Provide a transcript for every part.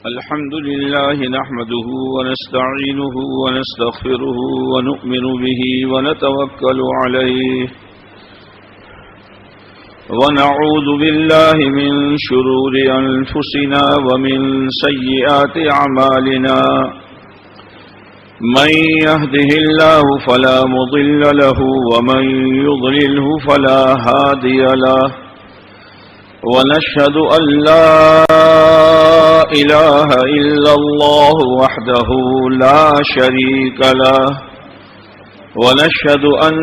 الحمد لله نحمده ونستعينه ونستغفره ونؤمن به ونتوكل عليه ونعوذ بالله من شرور أنفسنا ومن سيئات أعمالنا من يهده الله فلا مضل له ومن يضلله فلا هادي له ونشهد أن لا إله إلا الله وحده لا شريك له ونشهد أن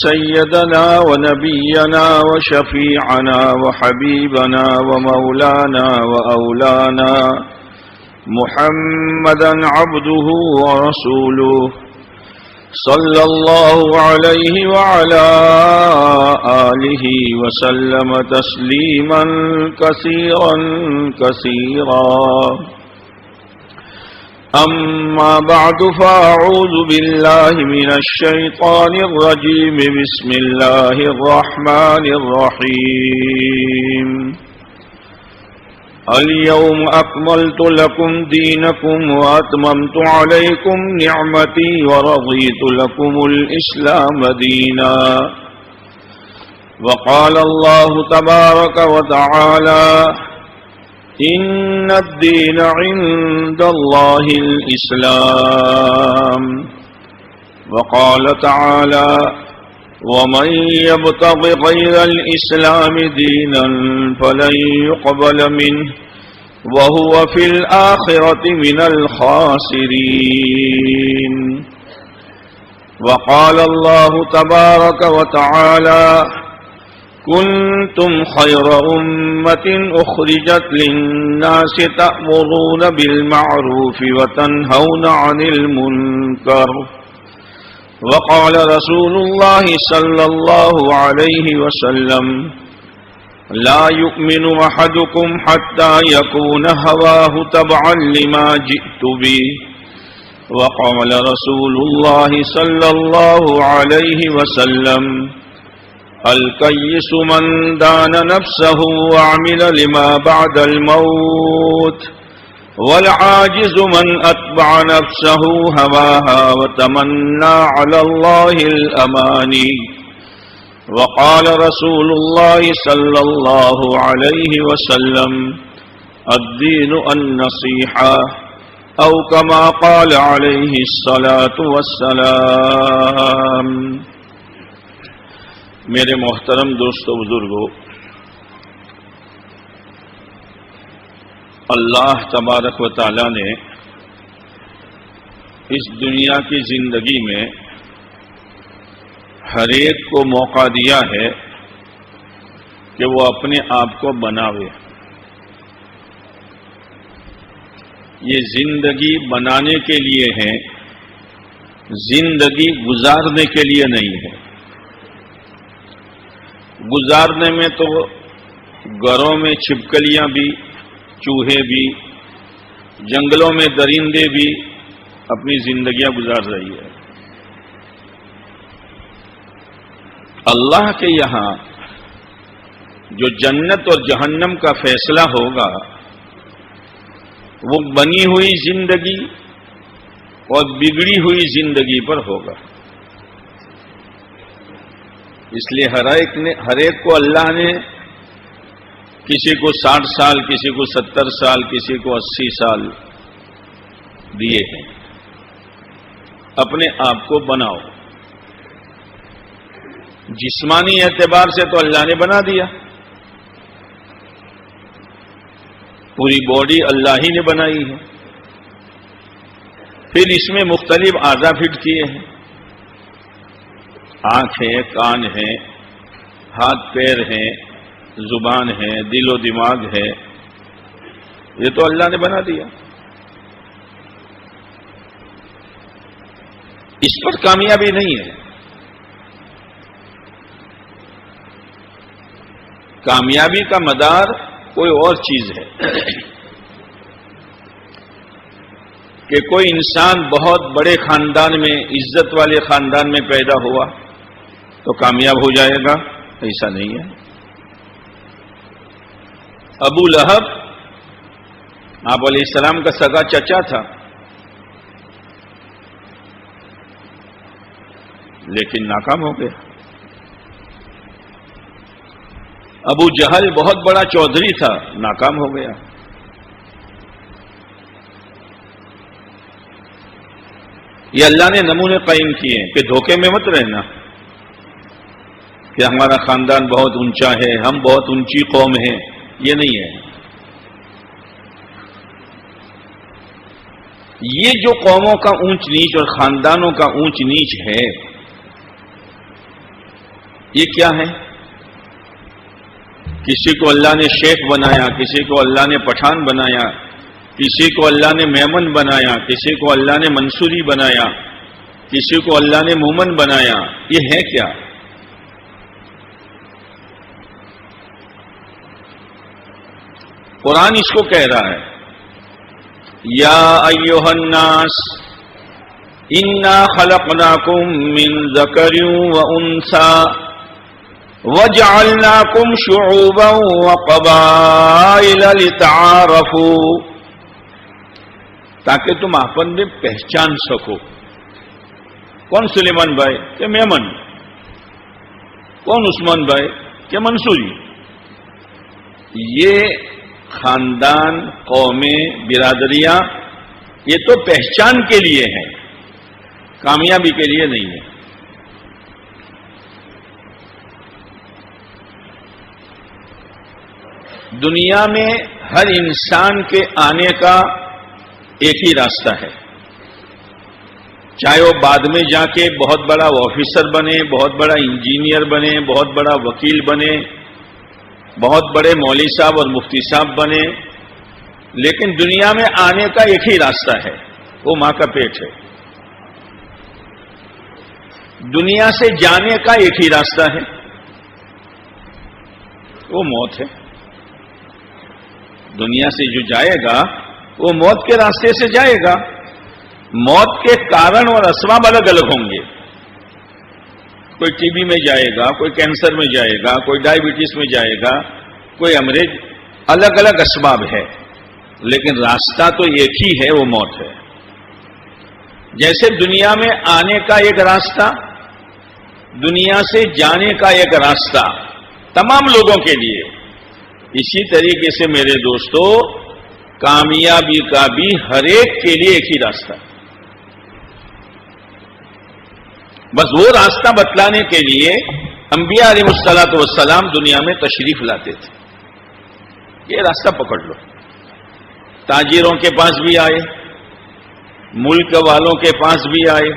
سيدنا ونبينا وشفيعنا وحبيبنا ومولانا وأولانا محمدا عبده ورسوله صلى الله عليه وعلى آله وسلم تسليما كثيرا كثيرا أما بعد فأعوذ بالله من الشيطان الرجيم بسم الله الرحمن الرحيم اليوم أكملت لكم دينكم وأتممت عليكم نعمتي ورضيت لكم الإسلام دينا وقال الله تبارك وتعالى إن الدين عند الله الإسلام وقال تعالى ومن يبتغ غير الإسلام دينا فلن يقبل منه وهو في الآخرة من الخاسرين وقال الله تبارك وتعالى كنتم خير أمة أخرجت للناس تأمرون بالمعروف وتنهون عن المنكر وقال رسول الله صلى الله عليه وسلم لا يؤمن أحدكم حتى يكون هواه تبعا لما جئت به وقال رسول الله صلى الله عليه وسلم الكيس من دان نفسه وعمل لما بعد الموت والعاجز من أتبع نفسه هواها وتمنى على الله الأماني وقال رسول الله صلى الله عليه وسلم الدين النصيحة أو كما قال عليه الصلاة والسلام. میرے محترم دوستو بزرگو، اللہ تبارک و تعالی نے اس دنیا کی زندگی میں ہر ایک کو موقع دیا ہے کہ وہ اپنے آپ کو بناوے. یہ زندگی بنانے کے لیے ہے، زندگی گزارنے کے لیے نہیں ہے. گزارنے میں تو گھروں میں چھپکلیاں بھی، چوہے بھی، جنگلوں میں درندے بھی اپنی زندگیاں گزار رہی ہے. اللہ کے یہاں جو جنت اور جہنم کا فیصلہ ہوگا وہ بنی ہوئی زندگی اور بگڑی ہوئی زندگی پر ہوگا. اس لیے ہر ایک کو اللہ نے کسی کو 60 سال، کسی کو 70 سال، کسی کو 80 سال دیے ہیں. اپنے آپ کو بناؤ. جسمانی اعتبار سے تو اللہ نے بنا دیا، پوری باڈی اللہ ہی نے بنائی ہے. پھر اس میں مختلف اعضاء فٹ کیے ہیں، آنکھ ہے، کان ہے، ہاتھ پیر ہیں، زبان ہے، دل و دماغ ہے. یہ تو اللہ نے بنا دیا. اس پر کامیابی نہیں ہے. کامیابی کا مدار کوئی اور چیز ہے کہ کوئی انسان بہت بڑے خاندان میں، عزت والے خاندان میں پیدا ہوا تو کامیاب ہو جائے گا، ایسا نہیں ہے. ابو لہب آپ علیہ السلام کا سگا چچا تھا، لیکن ناکام ہو گیا۔ ابو جہل بہت بڑا چودھری تھا، ناکام ہو گیا۔ یہ اللہ نے نمونے قائم کیے ہیں کہ دھوکے میں مت رہنا کہ ہمارا خاندان بہت اونچا ہے، ہم بہت اونچی قوم ہیں، یہ نہیں ہے۔ یہ جو قوموں کا اونچ نیچ اور خاندانوں کا اونچ نیچ ہے، یہ کیا ہے؟ کسی کو اللہ نے شیخ بنایا، کسی کو اللہ نے پٹھان بنایا، کسی کو اللہ نے میمن بنایا، کسی کو اللہ نے منصوری بنایا، کسی کو اللہ نے مومن بنایا، یہ ہے کیا؟ قرآن اس کو کہہ رہا ہے، یا ایھا الناس انا خلقناکم من ذکر وانثی وجعلناکم شعوبا وقبائل لتعارفوا، تاکہ تم آپن میں پہچان سکو۔ کون سلیمان بھائی کہ میمن، کون عثمان بھائی کہ منصوری۔ یہ خاندان، قومیں، برادریاں، یہ تو پہچان کے لیے ہیں، کامیابی کے لیے نہیں ہے۔ دنیا میں ہر انسان کے آنے کا ایک ہی راستہ ہے، چاہے وہ بعد میں جا کے بہت بڑا آفیسر بنے، بہت بڑا انجینئر بنے، بہت بڑا وکیل بنے، بہت بڑے مولوی صاحب اور مفتی صاحب بنے، لیکن دنیا میں آنے کا ایک ہی راستہ ہے، وہ ماں کا پیٹ ہے۔ دنیا سے جانے کا ایک ہی راستہ ہے، وہ موت ہے۔ دنیا سے جو جائے گا وہ موت کے راستے سے جائے گا۔ موت کے کارن اور اسباب الگ الگ ہوں گے، کوئی ٹی بی میں جائے گا، کوئی کینسر میں جائے گا، کوئی ڈائبٹیز میں جائے گا، کوئی امراض، الگ الگ اسباب ہے، لیکن راستہ تو ایک ہی ہے، وہ موت ہے۔ جیسے دنیا میں آنے کا ایک راستہ، دنیا سے جانے کا ایک راستہ تمام لوگوں کے لیے، اسی طریقے سے میرے دوستو کامیابی کا بھی ہر ایک کے لیے ایک ہی راستہ ہے۔ بس وہ راستہ بتلانے کے لیے انبیاء علیہ الصلوۃ والسلام دنیا میں تشریف لاتے تھے، یہ راستہ پکڑ لو۔ تاجروں کے پاس بھی آئے، ملک والوں کے پاس بھی آئے،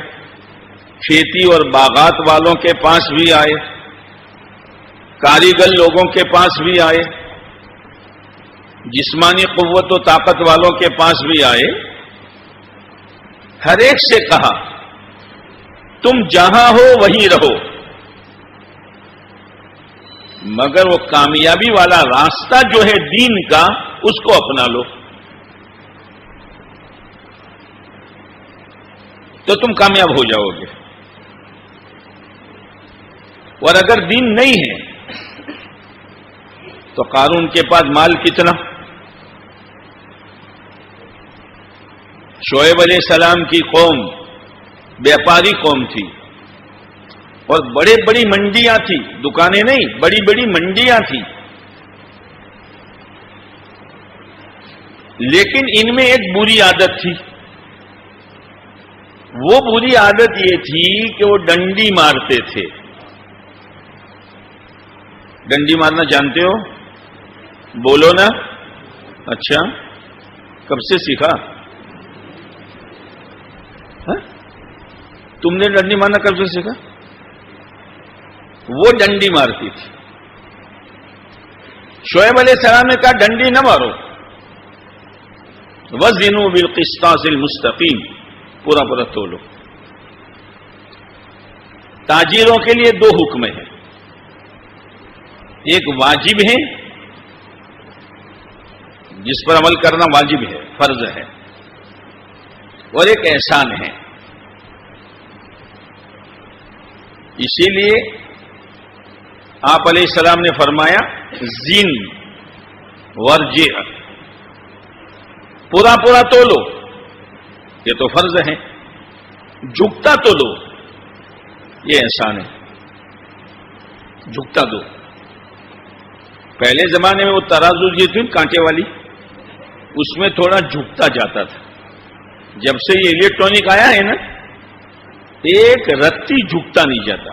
کھیتی اور باغات والوں کے پاس بھی آئے، کاریگر لوگوں کے پاس بھی آئے، جسمانی قوت و طاقت والوں کے پاس بھی آئے۔ ہر ایک سے کہا تم جہاں ہو وہیں رہو، مگر وہ کامیابی والا راستہ جو ہے دین کا، اس کو اپنا لو تو تم کامیاب ہو جاؤ گے۔ اور اگر دین نہیں ہے تو قارون کے پاس مال کتنا؟ شعیب علیہ السلام کی قوم بیاپاری قوم تھی، اور بڑے بڑی منڈیاں تھی، دکانیں نہیں، بڑی بڑی منڈیاں تھی، لیکن ان میں ایک بری عادت تھی۔ وہ بری عادت یہ تھی کہ وہ ڈنڈی مارتے تھے۔ ڈنڈی مارنا جانتے ہو؟ بولو نا۔ اچھا، کب سے سیکھا؟ تم نے ڈنڈی مارنا کب سے سیکھا؟ وہ ڈنڈی مارتی تھی۔ شعیب علیہ السلام نے کہا ڈنڈی نہ مارو، وزنوا بالقسطاس المستقیم، پورا پورا تولو۔ تاجروں کے لیے دو حکم ہیں، ایک واجب ہے جس پر عمل کرنا واجب ہے، فرض ہے، اور ایک احسان ہے۔ اسی لیے آپ علیہ السلام نے فرمایا زن ورجع، پورا پورا تولو، یہ تو فرض ہے. جھکتا تولو، یہ احسان ہے. جھکتا دو. پہلے زمانے میں وہ ترازو جو تھی کانٹے والی، اس میں تھوڑا جھکتا جاتا تھا. جب سے یہ الیکٹرانک آیا ہے نا، ایک رتی جھکتا نہیں جاتا.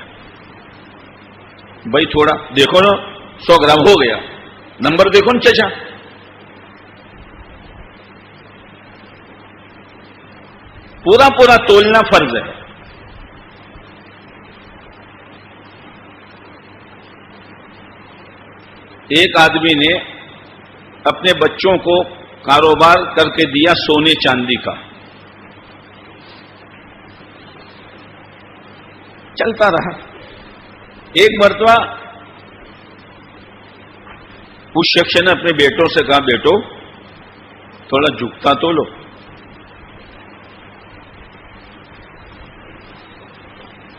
بھائی تھوڑا دیکھو نا، 100 گرام ہو گیا، نمبر دیکھو نا چچا. پورا پورا تولنا فرض ہے. ایک آدمی نے اپنے بچوں کو کاروبار کر کے دیا سونے چاندی کا، چلتا رہا. ایک مرتبہ اس شخص نے اپنے بیٹوں سے کہا، بیٹو تھوڑا جھکتا تو لو.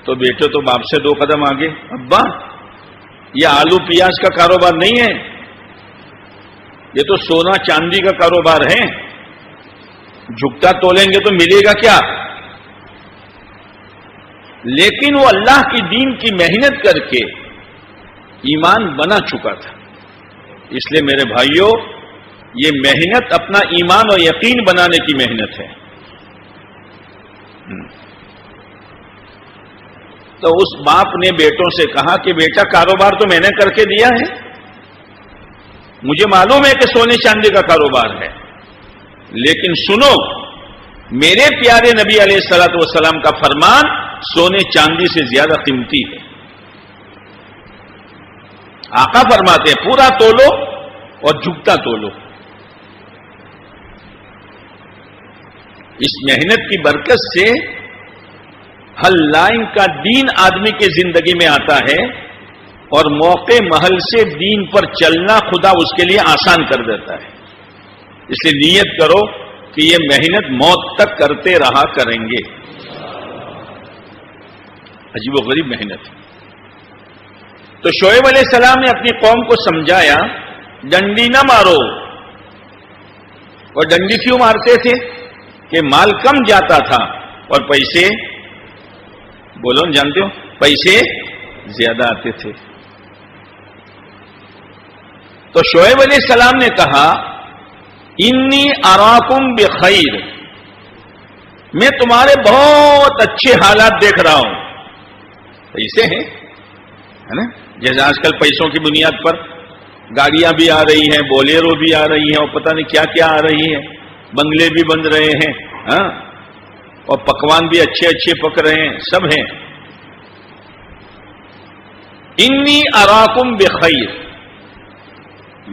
تو بیٹے تو باپ سے 2 قدم آگے، ابا یہ آلو پیاز کا کاروبار نہیں ہے، یہ تو سونا چاندی کا کاروبار ہے. جھکتا تولیں گے تو ملے گا کیا؟ لیکن وہ اللہ کی دین کی محنت کر کے ایمان بنا چکا تھا. اس لیے میرے بھائیوں، یہ محنت اپنا ایمان اور یقین بنانے کی محنت ہے. تو اس باپ نے بیٹوں سے کہا کہ بیٹا کاروبار تو میں نے کر کے دیا ہے، مجھے معلوم ہے کہ سونے چاندی کا کاروبار ہے، لیکن سنو، میرے پیارے نبی علیہ الصلوۃ والسلام کا فرمان سونے چاندی سے زیادہ قیمتی ہے. آقا فرماتے ہیں پورا تولو اور جھکتا تولو. اس محنت کی برکت سے ہر لائن کا دین آدمی کی زندگی میں آتا ہے، اور موقع محل سے دین پر چلنا خدا اس کے لیے آسان کر دیتا ہے. اس لیے نیت کرو کہ یہ محنت موت تک کرتے رہا کریں گے. عجیب و غریب محنت. تو شعیب علیہ السلام نے اپنی قوم کو سمجھایا، ڈنڈی نہ مارو. اور ڈنڈی کیوں مارتے تھے؟ کہ مال کم جاتا تھا اور پیسے، بولو جانتے ہو، پیسے زیادہ آتے تھے. تو شعیب علیہ السلام نے کہا، انی اراکم بخیر، میں تمہارے بہت اچھے حالات دیکھ رہا ہوں. پیسے ہیں ہے نا، جیسے آج کل پیسوں کی بنیاد پر گاڑیاں بھی آ رہی ہیں، بولیرو بھی آ رہی ہیں، اور پتہ نہیں کیا کیا آ رہی ہیں، بنگلے بھی بن رہے ہیں، ہاں، اور پکوان بھی اچھے اچھے پک رہے ہیں، سب ہیں. انی اراکم بخیر،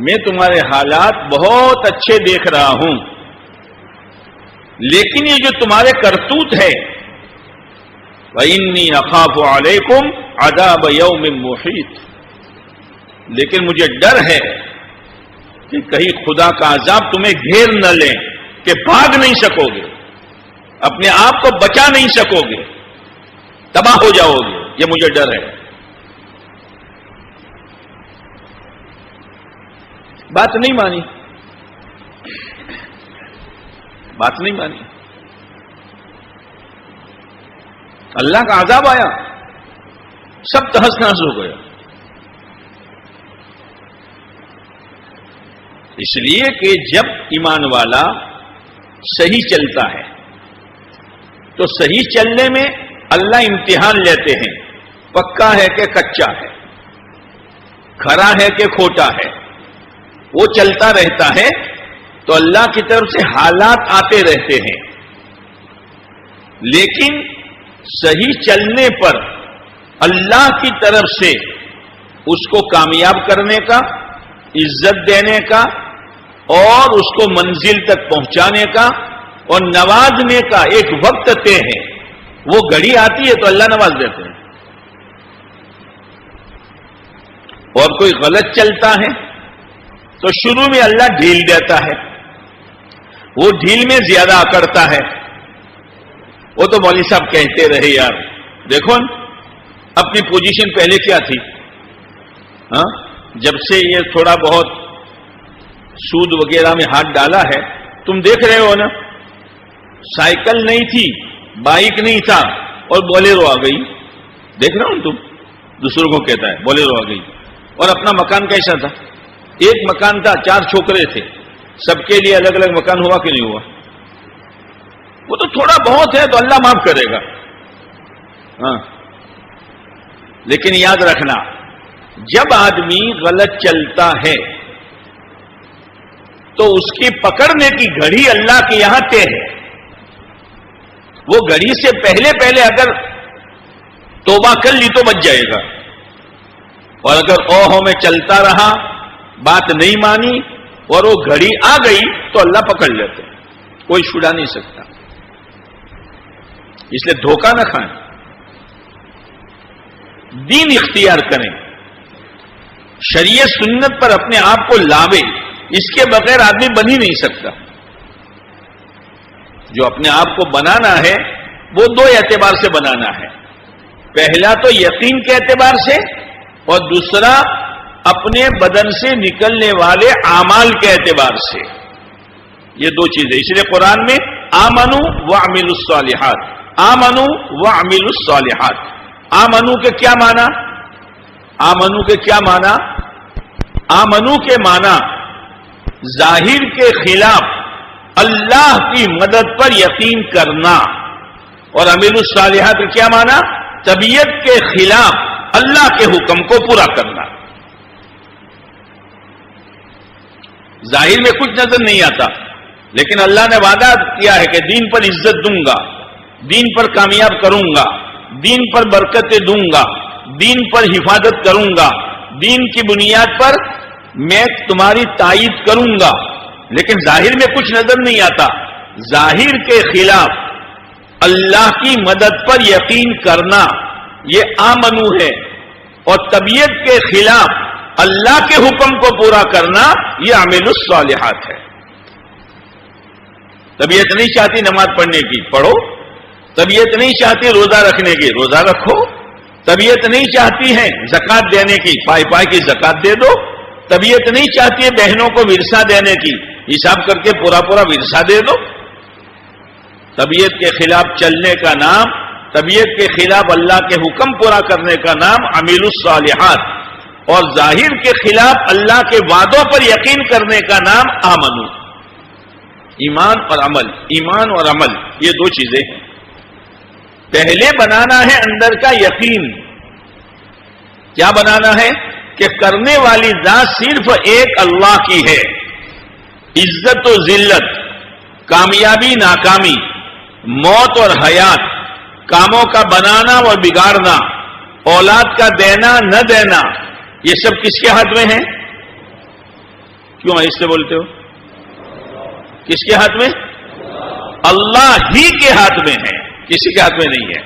میں تمہارے حالات بہت اچھے دیکھ رہا ہوں، لیکن یہ جو تمہارے کرتوت ہے، وَإِنِّي أَخَافُ عَلَيْكُمْ عَذَابَ يَوْمٍ مُحِيطٍ، لیکن مجھے ڈر ہے کہ کہیں خدا کا عذاب تمہیں گھیر نہ لیں کہ بھاگ نہیں سکو گے، اپنے آپ کو بچا نہیں سکو گے، تباہ ہو جاؤ گے، یہ مجھے ڈر ہے. بات نہیں مانی، بات نہیں مانی. اللہ کا عذاب آیا، سب تہس نہس ہو گیا. اس لیے کہ جب ایمان والا صحیح چلتا ہے تو صحیح چلنے میں اللہ امتحان لیتے ہیں، پکا ہے کہ کچا ہے، کھرا ہے کہ کھوٹا ہے. وہ چلتا رہتا ہے تو اللہ کی طرف سے حالات آتے رہتے ہیں، لیکن صحیح چلنے پر اللہ کی طرف سے اس کو کامیاب کرنے کا، عزت دینے کا، اور اس کو منزل تک پہنچانے کا اور نوازنے کا ایک وقت طے ہے. وہ گھڑی آتی ہے تو اللہ نواز دیتے ہیں. اور کوئی غلط چلتا ہے تو شروع میں اللہ ڈھیل دیتا ہے، وہ ڈھیل میں زیادہ اکڑتا ہے. وہ تو مولوی صاحب کہتے رہے، یار دیکھو اپنی پوزیشن پہلے کیا تھی، ہاں، جب سے یہ تھوڑا بہت سود وغیرہ میں ہاتھ ڈالا ہے تم دیکھ رہے ہو نا، سائیکل نہیں تھی، بائک نہیں تھا، اور بولیرو آ گئی. دیکھ رہے ہو تم، دوسروں کو کہتا ہے بولیرو آ گئی. اور اپنا مکان کیسا تھا؟ ایک مکان تھا، 4 چھوکرے تھے، سب کے لیے الگ الگ مکان ہوا کہ نہیں ہوا؟ وہ تو تھوڑا بہت ہے تو اللہ معاف کرے گا. ہاں، لیکن یاد رکھنا، جب آدمی غلط چلتا ہے تو اس کی پکڑنے کی گھڑی اللہ کے یہاں طے ہے. وہ گھڑی سے پہلے اگر توبہ کر لی تو بچ جائے گا، اور اگر اوہو میں چلتا رہا، بات نہیں مانی اور وہ گھڑی آ گئی تو اللہ پکڑ لیتے، کوئی چھڑا نہیں سکتا. اس لیے دھوکہ نہ کھائیں، دین اختیار کریں، شریعت سنت پر اپنے آپ کو لاوے. اس کے بغیر آدمی بن ہی نہیں سکتا. جو اپنے آپ کو بنانا ہے وہ 2 اعتبار سے بنانا ہے. پہلا تو یقین کے اعتبار سے، اور دوسرا اپنے بدن سے نکلنے والے اعمال کے اعتبار سے. یہ 2 چیزیں. اس لیے قرآن میں آمنو وعملوا الصالحات، آمنو وعملوا الصالحات. آمنو کے کیا معنی؟ آمنو کے کیا معنی؟ آمنو کے معنی ظاہر کے خلاف اللہ کی مدد پر یقین کرنا، اور عمل الصالحات کا کیا معنی؟ طبیعت کے خلاف اللہ کے حکم کو پورا کرنا. ظاہر میں کچھ نظر نہیں آتا، لیکن اللہ نے وعدہ کیا ہے کہ دین پر عزت دوں گا، دین پر کامیاب کروں گا، دین پر برکتیں دوں گا، دین پر حفاظت کروں گا، دین کی بنیاد پر میں تمہاری تائید کروں گا. لیکن ظاہر میں کچھ نظر نہیں آتا. ظاہر کے خلاف اللہ کی مدد پر یقین کرنا یہ آمنو ہے، اور طبیعت کے خلاف اللہ کے حکم کو پورا کرنا یہ عمل الصالحات ہے. طبیعت نہیں چاہتی نماز پڑھنے کی، پڑھو. طبیعت نہیں چاہتی روزہ رکھنے کی، روزہ رکھو. طبیعت نہیں چاہتی ہے زکات دینے کی، پائی کی زکات دے دو. طبیعت نہیں چاہتی ہے بہنوں کو ورثہ دینے کی، حساب کر کے پورا ورثہ دے دو. طبیعت کے خلاف چلنے کا نام، طبیعت کے خلاف اللہ کے حکم پورا کرنے کا نام عمل الصالحات، اور ظاہر کے خلاف اللہ کے وعدوں پر یقین کرنے کا نام آمنو. ایمان اور عمل، ایمان اور عمل یہ 2 چیزیں ہیں. پہلے بنانا ہے اندر کا یقین. کیا بنانا ہے؟ کہ کرنے والی ذات صرف ایک اللہ کی ہے. عزت و ذلت، کامیابی ناکامی، موت اور حیات، کاموں کا بنانا اور بگاڑنا، اولاد کا دینا نہ دینا، یہ سب کس کے ہاتھ میں ہے؟ کیوں اس سے بولتے ہو؟ کس کے ہاتھ میں؟ اللہ ہی کے ہاتھ میں ہے، کسی کے ہاتھ میں نہیں ہے.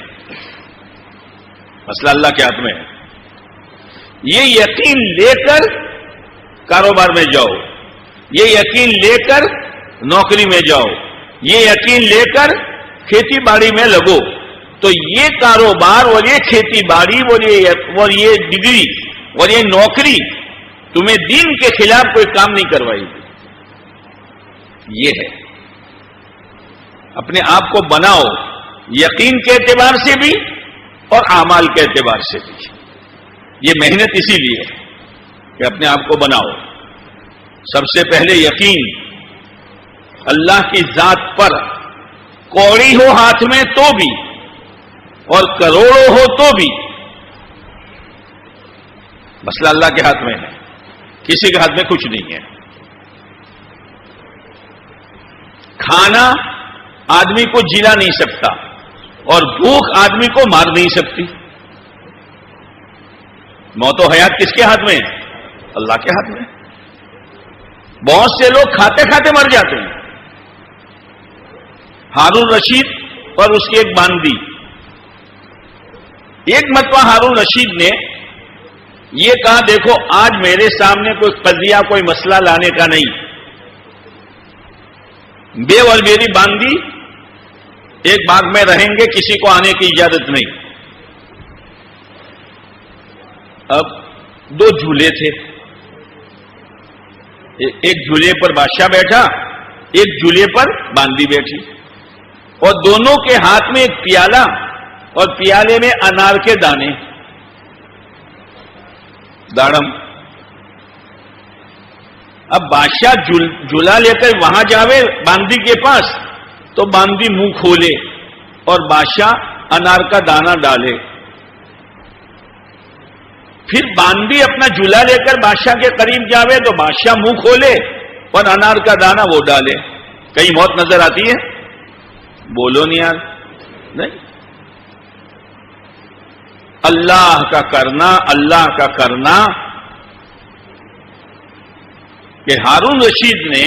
مسئلہ اللہ کے ہاتھ میں ہے. یہ یقین لے کر کاروبار میں جاؤ، یہ یقین لے کر نوکری میں جاؤ، یہ یقین لے کر کھیتی باڑی میں لگو، تو یہ کاروبار اور یہ کھیتی باڑی اور یہ ڈگری اور یہ نوکری تمہیں دین کے خلاف کوئی کام نہیں کروائے گی. یہ ہے اپنے آپ کو بناؤ، یقین کے اعتبار سے بھی اور اعمال کے اعتبار سے بھی. یہ محنت اسی لیے ہے کہ اپنے آپ کو بناؤ. سب سے پہلے یقین اللہ کی ذات پر، کوڑی ہو ہاتھ میں تو بھی اور کروڑوں ہو تو بھی مسئلہ اللہ کے ہاتھ میں ہے، کسی کے ہاتھ میں کچھ نہیں ہے. کھانا آدمی کو جلا نہیں سکتا اور بھوک آدمی کو مار نہیں سکتی. موت و حیات کس کے ہاتھ میں ہے؟ اللہ کے ہاتھ میں. بہت سے لوگ کھاتے کھاتے مر جاتے ہیں. ہارون رشید اور اس کی ایک باندی، ایک مرتبہ ہارون رشید نے یہ کہا دیکھو آج میرے سامنے کوئی قضیہ کوئی مسئلہ لانے کا نہیں، بے اور میری باندی ایک باغ میں رہیں گے، کسی کو آنے کی اجازت نہیں. اب 2 جھولے تھے، ایک جھولے پر بادشاہ بیٹھا ایک جولے پر باندی بیٹھی اور دونوں کے ہاتھ میں ایک پیالہ اور پیالے میں انار کے دانے داڑم. اب بادشاہ جلا لے کر وہاں جاوے باندی کے پاس تو باندی منہ کھولے اور بادشاہ انار کا دانہ ڈالے. پھر باندی اپنا جلا لے کر بادشاہ کے قریب جاوے تو بادشاہ منہ کھولے اور انار کا دانہ وہ ڈالے. کہیں موت نظر آتی ہے؟ بولو نہیں یار. نہیں. اللہ کا کرنا، اللہ کا کرنا کہ ہارون رشید نے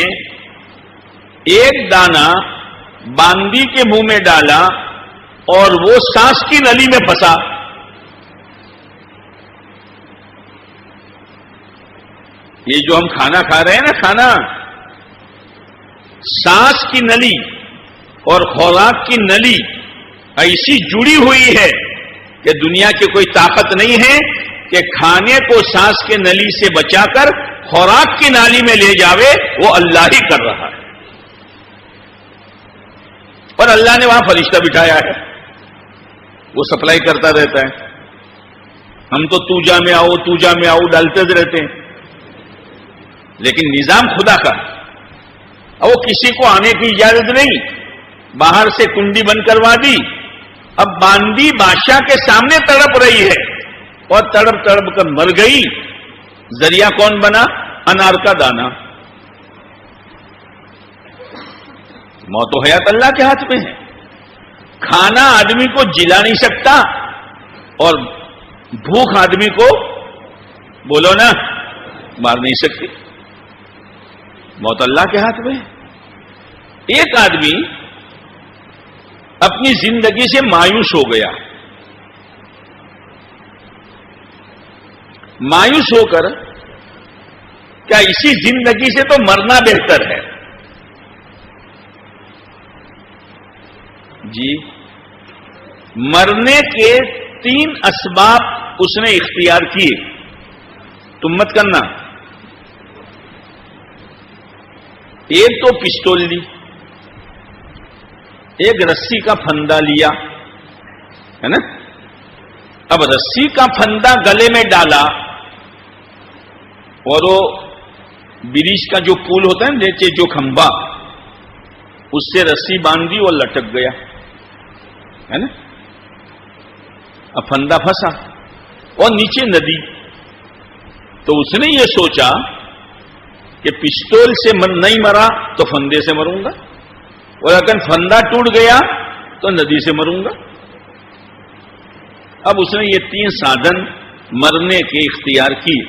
ایک دانہ باندی کے منہ میں ڈالا اور وہ سانس کی نلی میں پھنسا. یہ جو ہم کھانا کھا رہے ہیں نا، کھانا سانس کی نلی اور خوراک کی نلی ایسی جڑی ہوئی ہے کہ دنیا کی کوئی طاقت نہیں ہے کہ کھانے کو سانس کے نلی سے بچا کر خوراک کی نالی میں لے جاوے. وہ اللہ ہی کر رہا ہے. اور اللہ نے وہاں فرشتہ بٹھایا ہے، وہ سپلائی کرتا رہتا ہے. ہم تو جا میں آؤ، تو جا میں آؤ ڈالتے رہتے ہیں، لیکن نظام خدا کا. اور وہ کسی کو آنے کی اجازت نہیں، باہر سے کنڈی بند کروا دی. اب باندی بادشاہ کے سامنے تڑپ رہی ہے اور تڑپ تڑپ کر مر گئی. ذریعہ کون بنا؟ انار کا دانہ. موت و حیات اللہ کے ہاتھ میں ہے. کھانا آدمی کو جلا نہیں سکتا اور بھوک آدمی کو، بولو نا، مار نہیں سکتی. موت اللہ کے ہاتھ میں ہے. ایک آدمی اپنی زندگی سے مایوس ہو گیا. مایوس ہو کر کیا اسی زندگی سے تو مرنا بہتر ہے. جی، مرنے کے 3 اسباب اس نے اختیار کیے. تم مت کرنا. ایک تو پستول لی، ایک رسی کا پھندا لیا ہے نا. اب رسی کا پھندا گلے میں ڈالا اور وہ بریج کا جو پول ہوتا ہے نیچے جو کھمبا، اس سے رسی باندھی اور لٹک گیا ہے نا. اب پھندا پھنسا اور نیچے ندی. تو اس نے یہ سوچا کہ پستول سے نہیں مرا تو پھندے سے مروں گا، اور اگر پھندا ٹوٹ گیا تو ندی سے مروں گا. اب اس نے یہ 3 سادھن مرنے کے اختیار کیے.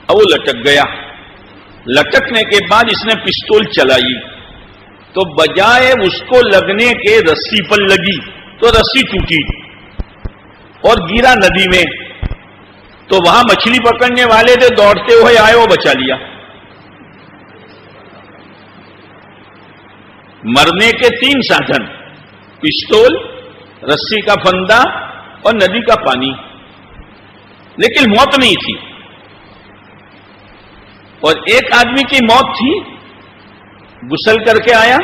اب وہ لٹک گیا. لٹکنے کے بعد اس نے پستول چلائی تو بجائے اس کو لگنے کے رسی پر لگی تو رسی ٹوٹی اور گرا ندی میں. تو وہاں مچھلی پکڑنے والے تھے، دوڑتے ہوئے آئے، وہ بچا لیا. مرنے کے 3 سادھن: پستول، رسی کا پھندا اور ندی کا پانی. لیکن موت نہیں تھی. اور ایک آدمی کی موت تھی، غسل کر کے آیا،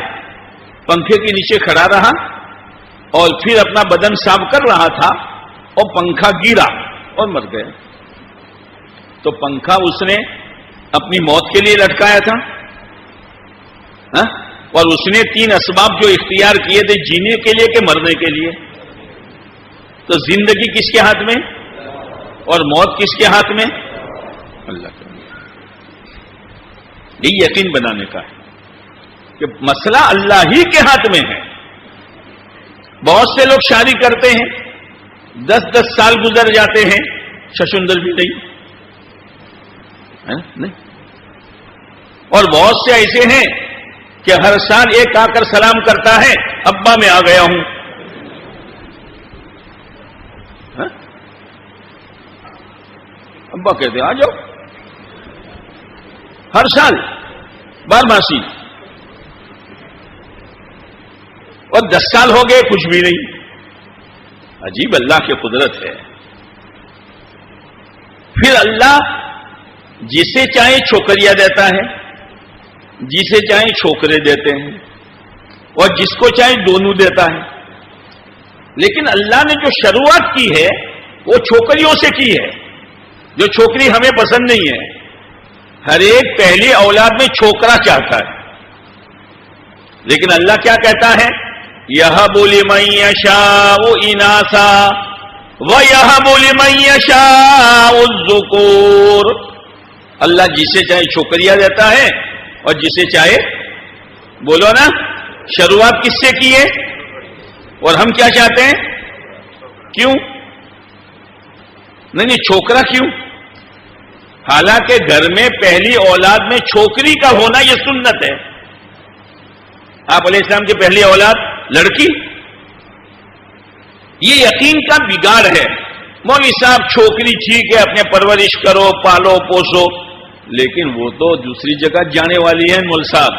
پنکھے کے نیچے کھڑا رہا اور پھر اپنا بدن صاف کر رہا تھا اور پنکھا گرا اور مر گیا. تو پنکھا اس نے اپنی موت کے لیے لٹکایا تھا، اور اس نے 3 اسباب جو اختیار کیے تھے جینے کے لیے کہ مرنے کے لیے. تو زندگی کس کے ہاتھ میں اور موت کس کے ہاتھ میں؟ اللہ کے. یہ یقین بنانے کا ہے کہ مسئلہ اللہ ہی کے ہاتھ میں ہے. بہت سے لوگ شادی کرتے ہیں، 10 سال گزر جاتے ہیں، ششندر بھی نہیں. اور بہت سے ایسے ہیں کہ ہر سال ایک آ کر سلام کرتا ہے، ابا میں آ گیا ہوں. ابا کہتے آ جاؤ، ہر سال بارماسی. اور 10 سال ہو گئے کچھ بھی نہیں. عجیب اللہ کی قدرت ہے. پھر اللہ جسے چاہے چھوکریاں دیتا ہے، جسے چاہے چھوکرے دیتے ہیں اور جس کو چاہے دونوں دیتا ہے. لیکن اللہ نے جو شروعات کی ہے وہ چھوکریوں سے کی ہے، جو چھوکری ہمیں پسند نہیں ہے. ہر ایک پہلی اولاد میں چھوکرا چاہتا ہے، لیکن اللہ کیا کہتا ہے؟ یَهَبُ لِمَن یَشَاءُ إِنَاثًا وَیَهَبُ لِمَن یَشَاءُ الذُّکُورَ. اللہ جسے چاہے چھوکریاں دیتا ہے اور جسے چاہے، بولو نا، شروعات کس سے کی ہے؟ اور ہم کیا چاہتے ہیں؟ کیوں نہیں چھوکرا کیوں؟ حالانکہ گھر میں پہلی اولاد میں چھوکری کا ہونا یہ سنت ہے. آپ علیہ السلام کی پہلی اولاد لڑکی. یہ یقین کا بگاڑ ہے. مولوی صاحب چھوکری ٹھیک ہے، اپنے پرورش کرو، پالو پوسو، لیکن وہ تو دوسری جگہ جانے والی ہے. مول صاحب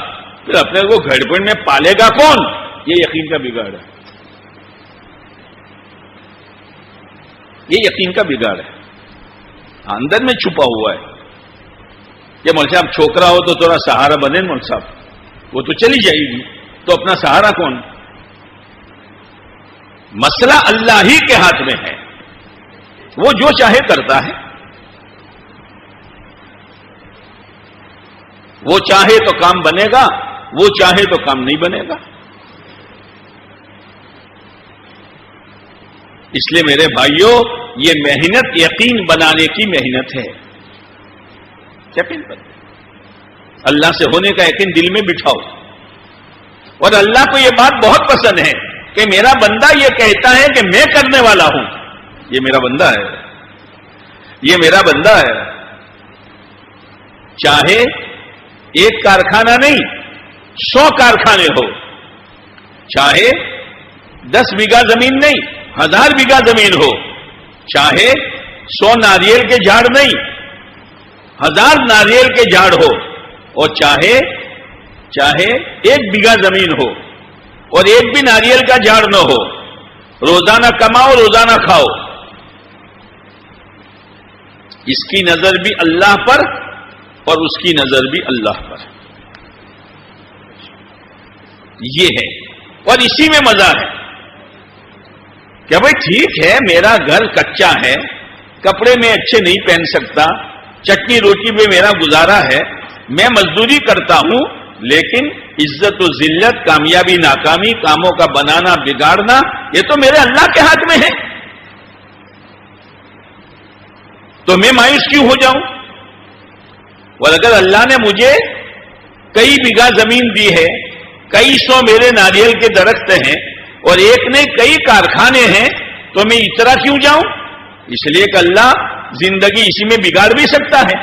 پھر اپنے کو گھڑپن میں پالے گا کون؟ یہ یقین کا بگاڑ ہے. یہ یقین کا بگاڑ ہے، اندر میں چھپا ہوا ہے. یہ مول صاحب چھوکرا ہو تو تھوڑا سہارا بنے. مول صاحب وہ تو چلی جائے گی، تو اپنا سہارا کون؟ مسئلہ اللہ ہی کے ہاتھ میں ہے، وہ جو چاہے کرتا ہے. وہ چاہے تو کام بنے گا، وہ چاہے تو کام نہیں بنے گا. اس لیے میرے بھائیوں، یہ محنت یقین بنانے کی محنت ہے. یقین بنا، اللہ سے ہونے کا یقین دل میں بٹھاؤ. اور اللہ کو یہ بات بہت پسند ہے کہ میرا بندہ یہ کہتا ہے کہ میں کرنے والا ہوں. یہ میرا بندہ ہے، یہ میرا بندہ ہے. چاہے ایک کارخانہ نہیں 100 کارخانے ہو، چاہے 10 بیگھہ زمین نہیں 1000 بیگھہ زمین ہو، چاہے 100 ناریل کے جھاڑ نہیں 1000 ناریل کے جھاڑ ہو، اور چاہے 1 بیگھہ زمین ہو اور ایک بھی ناریل کا جھاڑ نہ ہو، روزانہ کماؤ روزانہ کھاؤ. اس کی نظر بھی اللہ پر اور اس کی نظر بھی اللہ پر. یہ ہے، اور اسی میں مزہ ہے کہ بھائی ٹھیک ہے میرا گھر کچا ہے، کپڑے میں اچھے نہیں پہن سکتا، چٹنی روٹی پہ میرا گزارا ہے، میں مزدوری کرتا ہوں، لیکن عزت و ذلت، کامیابی ناکامی، کاموں کا بنانا بگاڑنا، یہ تو میرے اللہ کے ہاتھ میں ہے. تو میں مایوس کیوں ہو جاؤں؟ اور اگر اللہ نے مجھے کئی بیگھہ زمین دی ہے، کئی 100 میرے ناریل کے درخت ہیں، اور ایک نے کئی کارخانے ہیں، تو میں اترا کیوں جاؤں؟ اس لیے کہ اللہ زندگی اسی میں بگاڑ بھی سکتا ہے.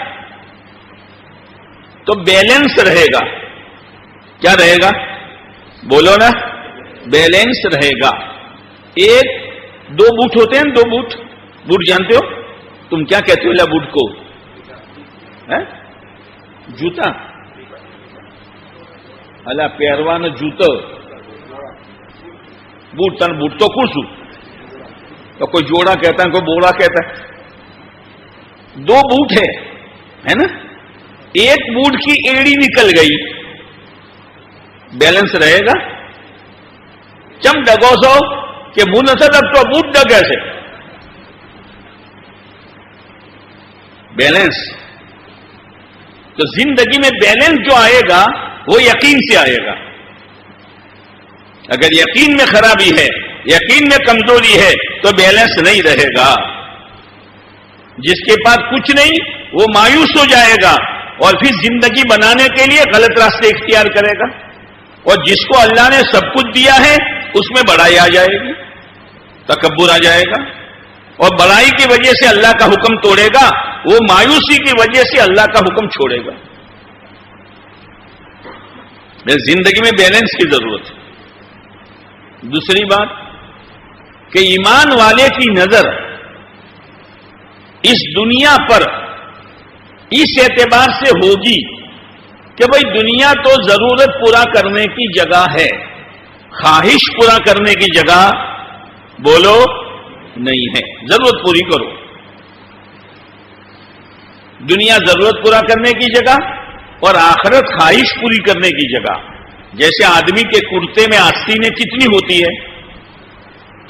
تو بیلنس رہے گا. کیا رہے گا؟ بولو نا، بیلنس رہے گا. 2 بوٹ ہوتے ہیں، 2 بوٹ. بوٹ جانتے ہو؟ تم کیا کہتے ہو بوٹ کو؟ جوتا. اللہ پیروان جوتا بوٹ تن بوٹ تو کچھ تو کوئی جوڑا کہتا ہے، کوئی بوڑا کہتا ہے. 2 بوٹ ہے نا. ایک بوٹ کی ایڑی نکل گئی، بیلنس رہے گا؟ چم ڈگو سو کہ منہ نہ لگ تو بوٹ ڈگ ایسے بیلنس. تو زندگی میں بیلنس جو آئے گا وہ یقین سے آئے گا. اگر یقین میں خرابی ہے، یقین میں کمزوری ہے، تو بیلنس نہیں رہے گا. جس کے پاس کچھ نہیں وہ مایوس ہو جائے گا اور پھر زندگی بنانے کے لیے غلط راستے اختیار کرے گا. اور جس کو اللہ نے سب کچھ دیا ہے اس میں بڑائی آ جائے گی، تکبر آ جائے گا، اور بڑائی کی وجہ سے اللہ کا حکم توڑے گا، وہ مایوسی کی وجہ سے اللہ کا حکم چھوڑے گا. زندگی میں بیلنس کی ضرورت ہے. دوسری بات کہ ایمان والے کی نظر اس دنیا پر اس اعتبار سے ہوگی کہ بھئی دنیا تو ضرورت پورا کرنے کی جگہ ہے، خواہش پورا کرنے کی جگہ بولو نہیں ہے. ضرورت پوری کرو. دنیا ضرورت پورا کرنے کی جگہ اور آخرت خواہش پوری کرنے کی جگہ. جیسے آدمی کے کرتے میں آستینیں کتنی ہوتی ہے؟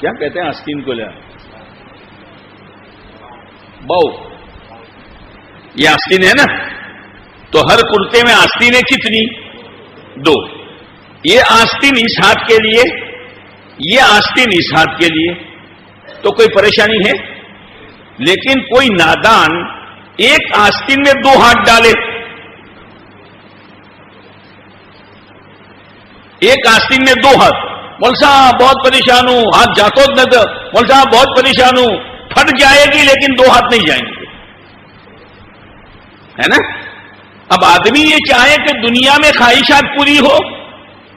کیا کہتے ہیں آستین کو؟ بو، یہ آستین ہے نا. تو ہر کرتے میں آستینیں کتنی؟ 2. یہ آستین اس ہاتھ کے لیے، یہ آستین اس ہاتھ کے لیے. تو کوئی پریشانی ہے؟ لیکن کوئی نادان ایک آستین میں 2 ہاتھ ڈالے، ایک آستین میں 2 ہاتھ. مول صاحب بہت پریشان ہوں، ہاتھ جاکو نہ تو مول صاحب بہت پریشان ہوں. پھٹ جائے گی لیکن 2 ہاتھ نہیں جائیں گے، ہے نا. اب آدمی یہ چاہے کہ دنیا میں خواہشات پوری ہو.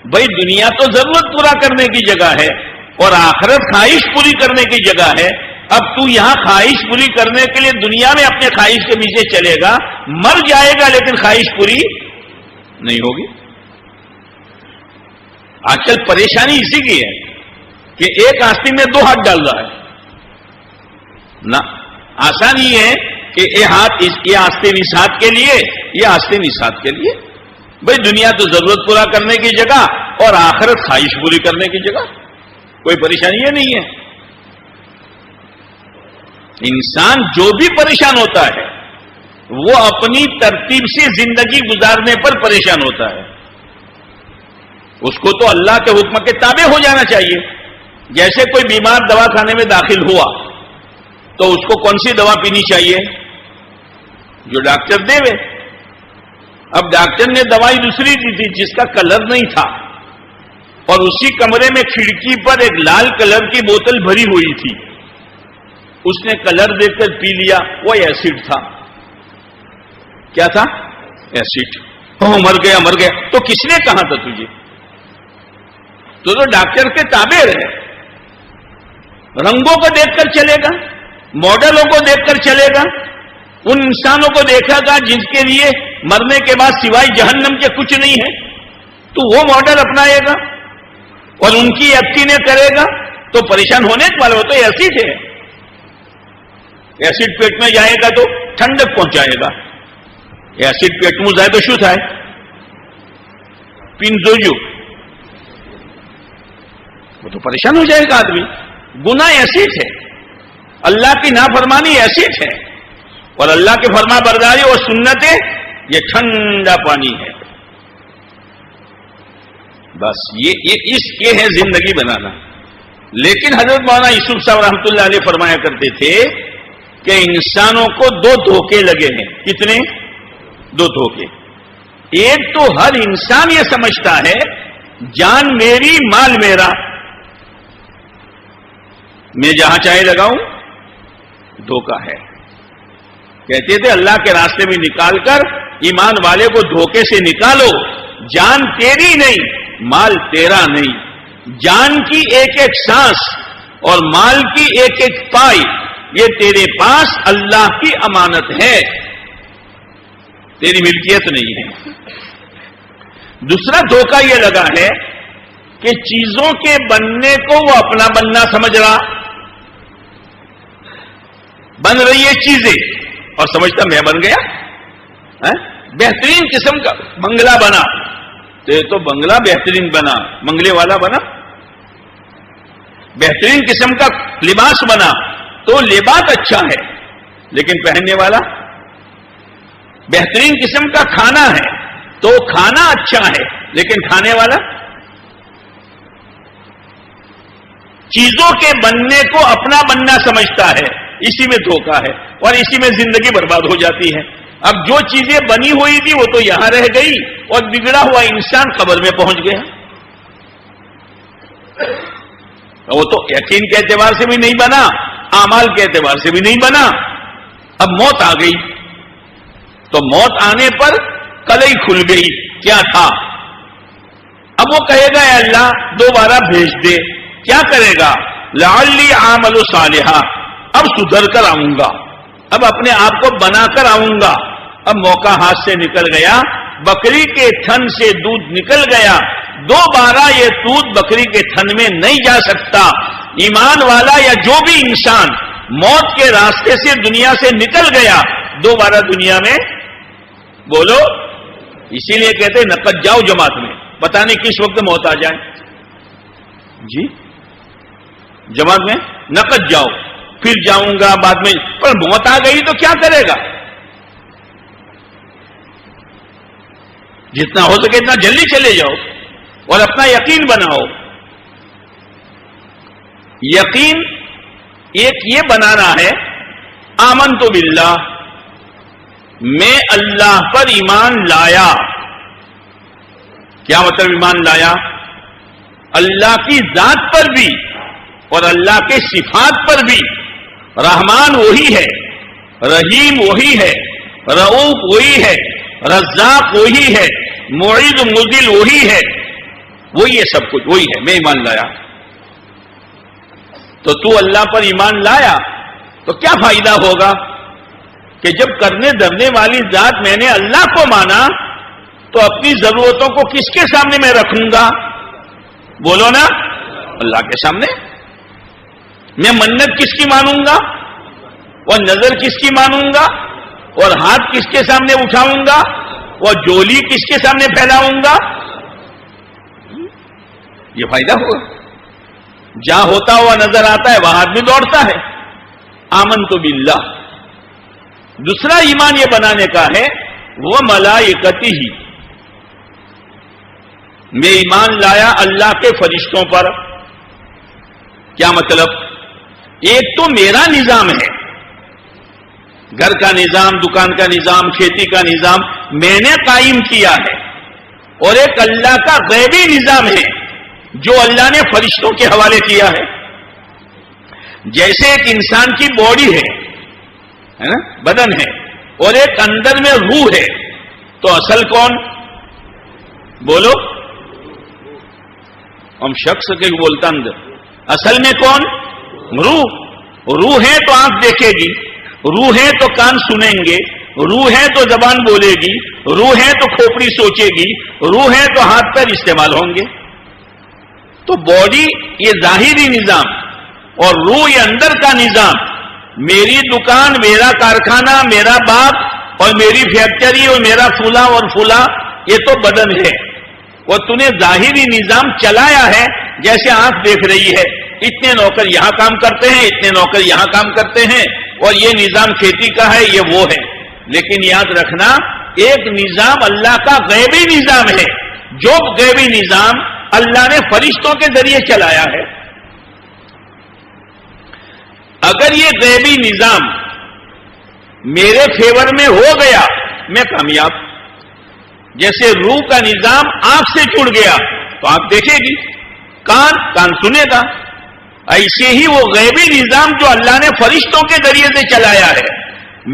بھائی دنیا تو ضرورت پورا کرنے کی جگہ ہے اور آخرت خواہش پوری کرنے کی جگہ ہے. اب تو یہاں خواہش پوری کرنے کے لیے دنیا میں اپنے خواہش کے پیچھے چلے گا، مر جائے گا لیکن خواہش پوری نہیں ہوگی. آج کل پریشانی اسی کی ہے کہ ایک آستین میں 2 ہاتھ ڈال رہا ہے نا. آسان یہ ہے کہ یہ آستین اس ہاتھ کے لیے، یہ آستین اس ہاتھ کے لیے. بھائی دنیا تو ضرورت پورا کرنے کی جگہ اور آخرت خواہش پوری کرنے کی جگہ، کوئی پریشانی یہ نہیں ہے. انسان جو بھی پریشان ہوتا ہے وہ اپنی ترتیب سے زندگی گزارنے پر پریشان ہوتا ہے. اس کو تو اللہ کے حکم کے تابع ہو جانا چاہیے. جیسے کوئی بیمار دوا خانے میں داخل ہوا تو اس کو کون سی دوا پینی چاہیے؟ جو ڈاکٹر دے وے. اب ڈاکٹر نے دوائی دوسری دی تھی جس کا کلر نہیں تھا، اور اسی کمرے میں کھڑکی پر ایک لال کلر کی بوتل بھری ہوئی تھی. اس نے کلر دیکھ کر پی لیا، وہ ایسڈ تھا. کیا تھا؟ ایسڈ. مر گیا مر گیا. تو کس نے کہا تھا تجھے؟ تو ڈاکٹر کے تابع رہے. رنگوں کو دیکھ کر چلے گا، ماڈلوں کو دیکھ کر چلے گا، ان انسانوں کو دیکھا گا جن کے لیے مرنے کے بعد سوائے جہنم کے کچھ نہیں ہے، تو وہ ماڈل اپنائے گا اور ان کی یقینیں کرے گا. تو پریشان ہونے والے ہو تو ایسڈ ہے. ایسڈ پیٹ میں جائے گا تو ٹھنڈک پہنچائے گا. ایسڈ پیٹ میں جائے تو شو تھا پینزوجو، وہ تو پریشان ہو جائے گا آدمی. گناہ ایسڈ ہے، اللہ کی نافرمانی ایسڈ ہے، اور اللہ کی فرما برداری اور سنتیں یہ ٹھنڈا پانی ہے. بس یہ ہے زندگی بنانا. لیکن حضرت مولانا یوسف صاحب رحمۃ اللہ علیہ فرمایا کرتے تھے کہ انسانوں کو 2 دھوکے لگے ہیں. کتنے؟ 2 دھوکے. ایک تو ہر انسان یہ سمجھتا ہے جان میری مال میرا، میں جہاں چاہے لگاؤں. دھوکہ ہے. کہتے تھے اللہ کے راستے میں نکال کر ایمان والے کو دھوکے سے نکالو. جان تیری نہیں، مال تیرا نہیں. جان کی ایک ایک سانس اور مال کی ایک ایک پائی یہ تیرے پاس اللہ کی امانت ہے، تیری ملکیت نہیں ہے. دوسرا دھوکہ یہ لگا ہے کہ چیزوں کے بننے کو وہ اپنا بننا سمجھ رہا. بن رہی ہے چیزیں اور سمجھتا میں بن گیا. بہترین قسم کا بنگلہ بنا تو یہ تو بنگلہ بہترین بنا، بنگلے والا بنا. بہترین قسم کا لباس بنا تو لباس اچھا ہے لیکن پہننے والا. بہترین قسم کا کھانا ہے تو کھانا اچھا ہے لیکن کھانے والا. چیزوں کے بننے کو اپنا بننا سمجھتا ہے، اسی میں دھوکہ ہے اور اسی میں زندگی برباد ہو جاتی ہے. اب جو چیزیں بنی ہوئی تھی وہ تو یہاں رہ گئی اور بگڑا ہوا انسان قبر میں پہنچ گیا. وہ تو یقین کے اعتبار سے بھی نہیں بنا، اعمال کے اعتبار سے بھی نہیں بنا. اب موت آ گئی تو موت آنے پر کلئی کھل گئی. کیا تھا؟ اب وہ کہے گا اے اللہ دوبارہ بھیج دے. کیا کرے گا؟ لعلی اعمل صالحا، اب سدھر کر آؤں گا، اب اپنے آپ کو بنا کر آؤں گا. اب موقع ہاتھ سے نکل گیا، بکری کے تھن سے دودھ نکل گیا. دوبارہ یہ دودھ بکری کے تھن میں نہیں جا سکتا. ایمان والا یا جو بھی انسان موت کے راستے سے دنیا سے نکل گیا دوبارہ دنیا میں بولو اسی لیے کہتے ہیں نقد جاؤ جماعت میں، پتہ نہیں کس وقت موت آ جائے. جی جماعت میں نقد جاؤ، پھر جاؤں گا بعد میں، پر موت آ گئی تو کیا کرے گا؟ جتنا ہو سکے اتنا جلدی چلے جاؤ اور اپنا یقین بناؤ. یقین ایک یہ بنانا ہے، آمنت باللہ، میں اللہ پر ایمان لایا. کیا مطلب ایمان لایا؟ اللہ کی ذات پر بھی اور اللہ کے صفات پر بھی. رحمان وہی ہے، رحیم وہی ہے، رؤوف وہی ہے، رزاق وہی ہے، معید مذل وہی ہے، وہی ہے، سب کچھ وہی ہے. میں ایمان لایا. تو اللہ پر ایمان لایا تو کیا فائدہ ہوگا کہ جب کرنے دھرنے والی ذات میں نے اللہ کو مانا تو اپنی ضرورتوں کو کس کے سامنے میں رکھوں گا؟ بولو نا، اللہ کے سامنے. میں منت کس کی مانوں گا اور نظر کس کی مانوں گا اور ہاتھ کس کے سامنے اٹھاؤں گا اور جولی کس کے سامنے پھیلاؤں گا؟ یہ فائدہ ہوگا. جہاں ہوتا ہوا نظر آتا ہے وہاں آدمی دوڑتا ہے. آمنت باللہ. دوسرا ایمان یہ بنانے کا ہے وہ ملائکتی ہی، میں ایمان لایا اللہ کے فرشتوں پر. کیا مطلب؟ ایک تو میرا نظام ہے، گھر کا نظام، دکان کا نظام، کھیتی کا نظام میں نے قائم کیا ہے، اور ایک اللہ کا غیبی نظام ہے جو اللہ نے فرشتوں کے حوالے کیا ہے. جیسے ایک انسان کی باڈی ہے نا، بدن ہے، اور ایک اندر میں روح ہے، تو اصل کون؟ بولو. ہم شخص کے بولتا اندر، اصل میں کون؟ روح. روح ہے تو آنکھ دیکھے گی، روح ہے تو کان سنیں گے، روح ہے تو زبان بولے گی، روح ہے تو کھوپڑی سوچے گی، روح ہے تو ہاتھ پیر استعمال ہوں گے. تو باڈی یہ ظاہری نظام اور روح یہ اندر کا نظام. میری دکان، میرا کارخانہ، میرا باپ اور میری فیکٹری اور میرا فلاں اور فلاں، یہ تو بدن ہے. اور تو نے ظاہری نظام چلایا ہے، جیسے آنکھ دیکھ رہی ہے، اتنے نوکر یہاں کام کرتے ہیں، اتنے نوکر یہاں کام کرتے ہیں، اور یہ نظام کھیتی کا ہے، یہ وہ ہے. لیکن یاد رکھنا ایک نظام اللہ کا غیبی نظام ہے، جو غیبی نظام اللہ نے فرشتوں کے ذریعے چلایا ہے. اگر یہ غیبی نظام میرے فیور میں ہو گیا میں کامیاب. جیسے روح کا نظام آنکھ سے جڑ گیا تو آنکھ دیکھے گی، کان سنے گا. ایسے ہی وہ غیبی نظام جو اللہ نے فرشتوں کے ذریعے سے چلایا ہے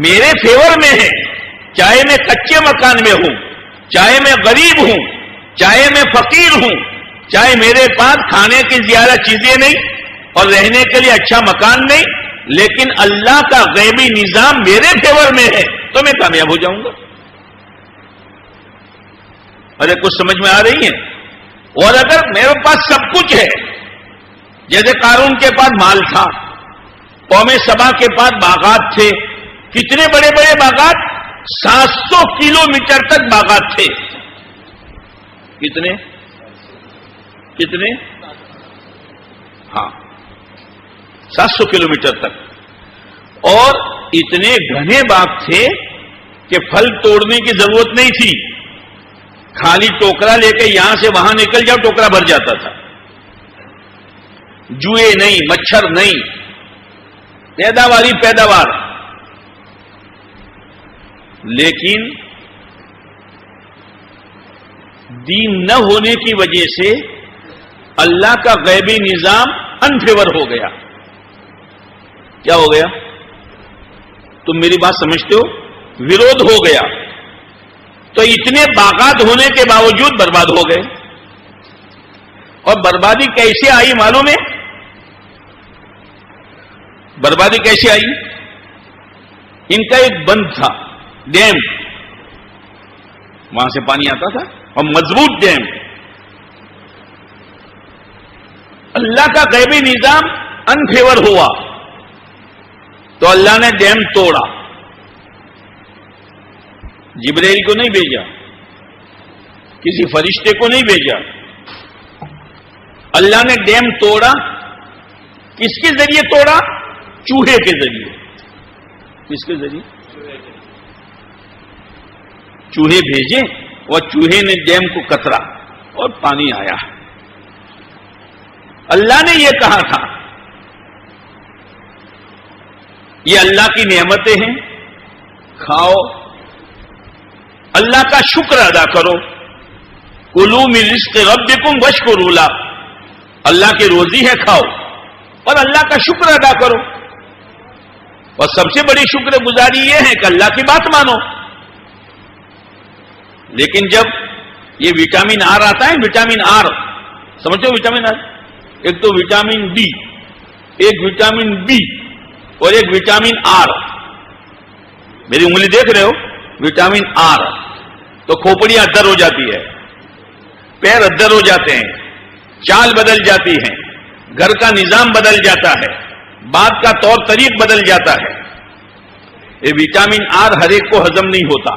میرے فیور میں ہے. چاہے میں کچے مکان میں ہوں، چاہے میں غریب ہوں، چاہے میں فقیر ہوں، چاہے میرے پاس کھانے کی زیادہ چیزیں نہیں اور رہنے کے لیے اچھا مکان نہیں، لیکن اللہ کا غیبی نظام میرے فیور میں ہے تو میں کامیاب ہو جاؤں گا. ارے کچھ سمجھ میں آ رہی ہے؟ اور اگر میرے پاس سب کچھ ہے، جیسے قارون کے پاس مال تھا، قوم سبا کے پاس باغات تھے، کتنے بڑے بڑے باغات، 700 کلومیٹر تک باغات تھے. کتنے؟ ہاں 700 کلومیٹر تک. اور اتنے گھنے باغ تھے کہ پھل توڑنے کی ضرورت نہیں تھی. خالی ٹوکرا لے کے یہاں سے وہاں نکل جاؤ، ٹوکرا بھر جاتا تھا. جوئے نہیں، مچھر نہیں، پیداوار. لیکن دین نہ ہونے کی وجہ سے اللہ کا غیبی نظام انفیور ہو گیا. کیا ہو گیا؟ تم میری بات سمجھتے ہو؟ ورودھ ہو گیا. تو اتنے باغات ہونے کے باوجود برباد ہو گئے. اور بربادی کیسے آئی معلوم ہے؟ بربادی کیسے آئی؟ ان کا ایک بند تھا، ڈیم، وہاں سے پانی آتا تھا اور مضبوط ڈیم. اللہ کا غیبی نظام انفیور ہوا تو اللہ نے ڈیم توڑا. جبرائیل کو نہیں بھیجا، کسی فرشتے کو نہیں بھیجا. اللہ نے ڈیم توڑا، کس کے ذریعے توڑا؟ چوہے کے ذریعے. کس کے ذریعے؟ چوہے بھیجے اور چوہے نے ڈیم کو کترا اور پانی آیا. اللہ نے یہ کہا تھا یہ اللہ کی نعمتیں ہیں، کھاؤ، اللہ کا شکر ادا کرو. کلوا من رزق ربکم واشکروا لہ، اللہ کی روزی ہے، کھاؤ اور اللہ کا شکر ادا کرو. اور سب سے بڑی شکر گزاری یہ ہے کہ اللہ کی بات مانو. لیکن جب یہ وٹامن آر آتا ہے، وٹامن آر سمجھو، وٹامن آر ایک تو وٹامن ڈی، ایک وٹامن بی اور ایک وٹامن آر. میری انگلی دیکھ رہے ہو؟ Vitamin are. تو کھوپڑی ادھر ہو جاتی ہے، پیر ادھر ہو جاتے ہیں، چال بدل جاتی ہے، گھر کا نظام بدل جاتا ہے، بات کا طور طریق بدل جاتا ہے. یہ وٹامن آر ہر ایک کو ہضم نہیں ہوتا،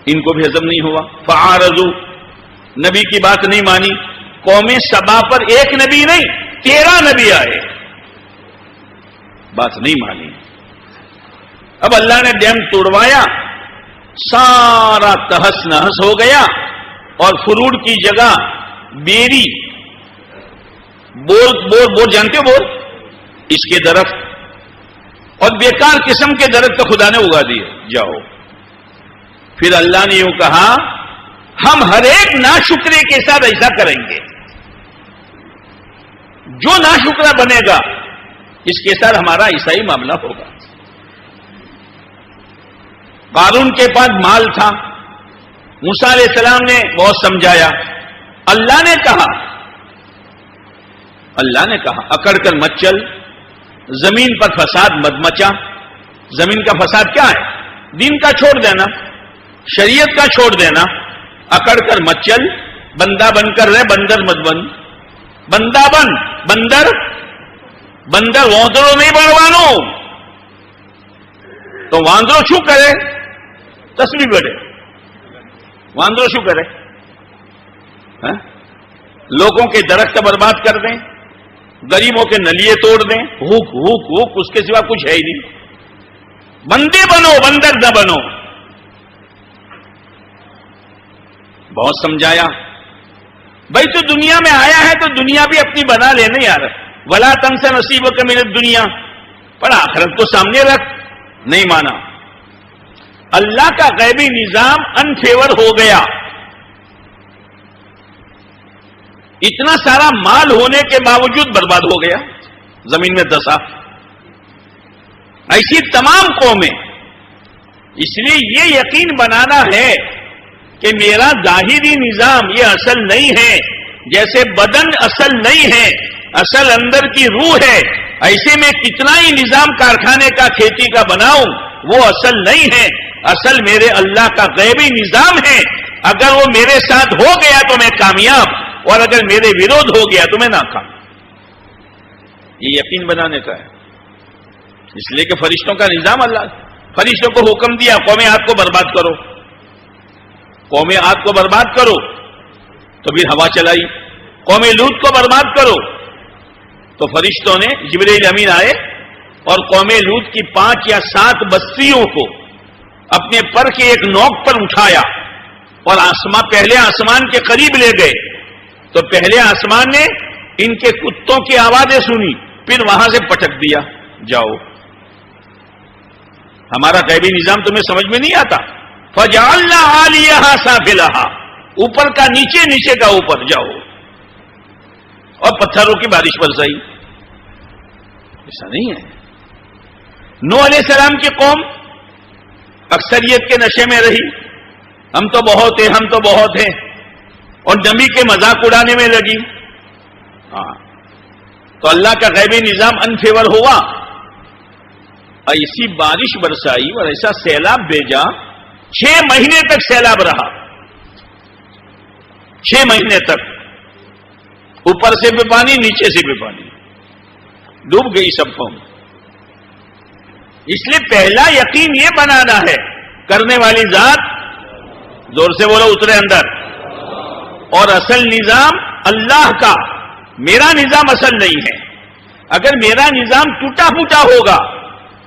ان کو بھی ہضم نہیں ہوا. فعارضوا، نبی کی بات نہیں مانی. قوم سبا پر ایک نبی نہیں 13 نبی آئے، بات نہیں مانی. اب اللہ نے ڈیم توڑوایا، سارا تہس نہس ہو گیا اور فروٹ کی جگہ بیری، بور جانتے ہو بور، اس کے درخت اور بیکار قسم کے درخت تو خدا نے اگا دیے. جاؤ. پھر اللہ نے یوں کہا ہم ہر ایک ناشکرے کے ساتھ ایسا کریں گے، جو ناشکرا بنے گا اس کے ساتھ ہمارا ایسا ہی معاملہ ہوگا. قارون کے پاس مال تھا، موسیٰ علیہ السلام نے بہت سمجھایا. اللہ نے کہا اکڑ کر مت چل، زمین پر فساد مت مچا. زمین کا فساد کیا ہے؟ دین کا چھوڑ دینا، شریعت کا چھوڑ دینا. اکڑ کر مت چل، بندہ بن کر رہے، بندر مت بن. بندہ بن، بندر واندرو نہیں بڑھوانو. تو واندرو شو کرے؟ تسبیح پڑھے. واندرو شو کرے؟ لوگوں کے درخت برباد کر دیں، غریبوں کے نلیے توڑ دیں، ہوک ہوک ہوک، اس کے سوا کچھ ہے ہی نہیں. بندے بنو، بندر نہ بنو. بہت سمجھایا. بھائی تو دنیا میں آیا ہے تو دنیا بھی اپنی بنا لینے یار. ولا تنس نصیبک من الدنیا، پر آخرت کو سامنے رکھ. نہیں مانا. اللہ کا غیبی نظام انفیور ہو گیا. اتنا سارا مال ہونے کے باوجود برباد ہو گیا، زمین میں دسا. ایسی تمام قومیں. اس لیے یہ یقین بنانا ہے کہ میرا ظاہری نظام یہ اصل نہیں ہے، جیسے بدن اصل نہیں ہے، اصل اندر کی روح ہے. ایسے میں کتنا ہی نظام کارخانے کا، کھیتی کا بناؤں، وہ اصل نہیں ہے. اصل میرے اللہ کا غیبی نظام ہے. اگر وہ میرے ساتھ ہو گیا تو میں کامیاب، اور اگر میرے ورودھ ہو گیا تو میں ناکام. یہ یقین بنانے کا ہے. اس لیے کہ فرشتوں کا نظام، اللہ فرشتوں کو حکم دیا قوم عاد کو برباد کرو، قوم عاد کو برباد کرو. تو پھر ہوا چلائی. قوم لوط کو برباد کرو. تو فرشتوں نے، جبرائیل امین آئے اور قوم لوط کی 5 یا 7 بستیوں کو اپنے پر کے ایک نوک پر اٹھایا اور پہلے آسمان کے قریب لے گئے. تو پہلے آسمان نے ان کے کتوں کی آوازیں سنی، پھر وہاں سے پٹک دیا. جاؤ. ہمارا غیبی نظام تمہیں سمجھ میں نہیں آتا. فجعلنا عالیہا سافلہا، اوپر کا نیچے، نیچے کا اوپر. جاؤ. اور پتھروں کی بارش برسائی. ایسا نہیں ہے. نوح علیہ السلام کی قوم اکثریت کے نشے میں رہی. ہم تو بہت ہیں، ہم تو بہت ہیں، اور نبی کے مذاق اڑانے میں لگی. تو اللہ کا غیبی نظام انفیور ہوا. ایسی بارش برسائی اور ایسا سیلاب بھیجا، 6 مہینے تک سیلاب رہا. 6 مہینے تک اوپر سے بھی پانی، نیچے سے بھی پانی. ڈوب گئی سب قوم. اس لیے پہلا یقین یہ بنانا ہے کرنے والی ذات زور سے بولو، اترے اندر. اور اصل نظام اللہ کا، میرا نظام اصل نہیں ہے. اگر میرا نظام ٹوٹا پھوٹا ہوگا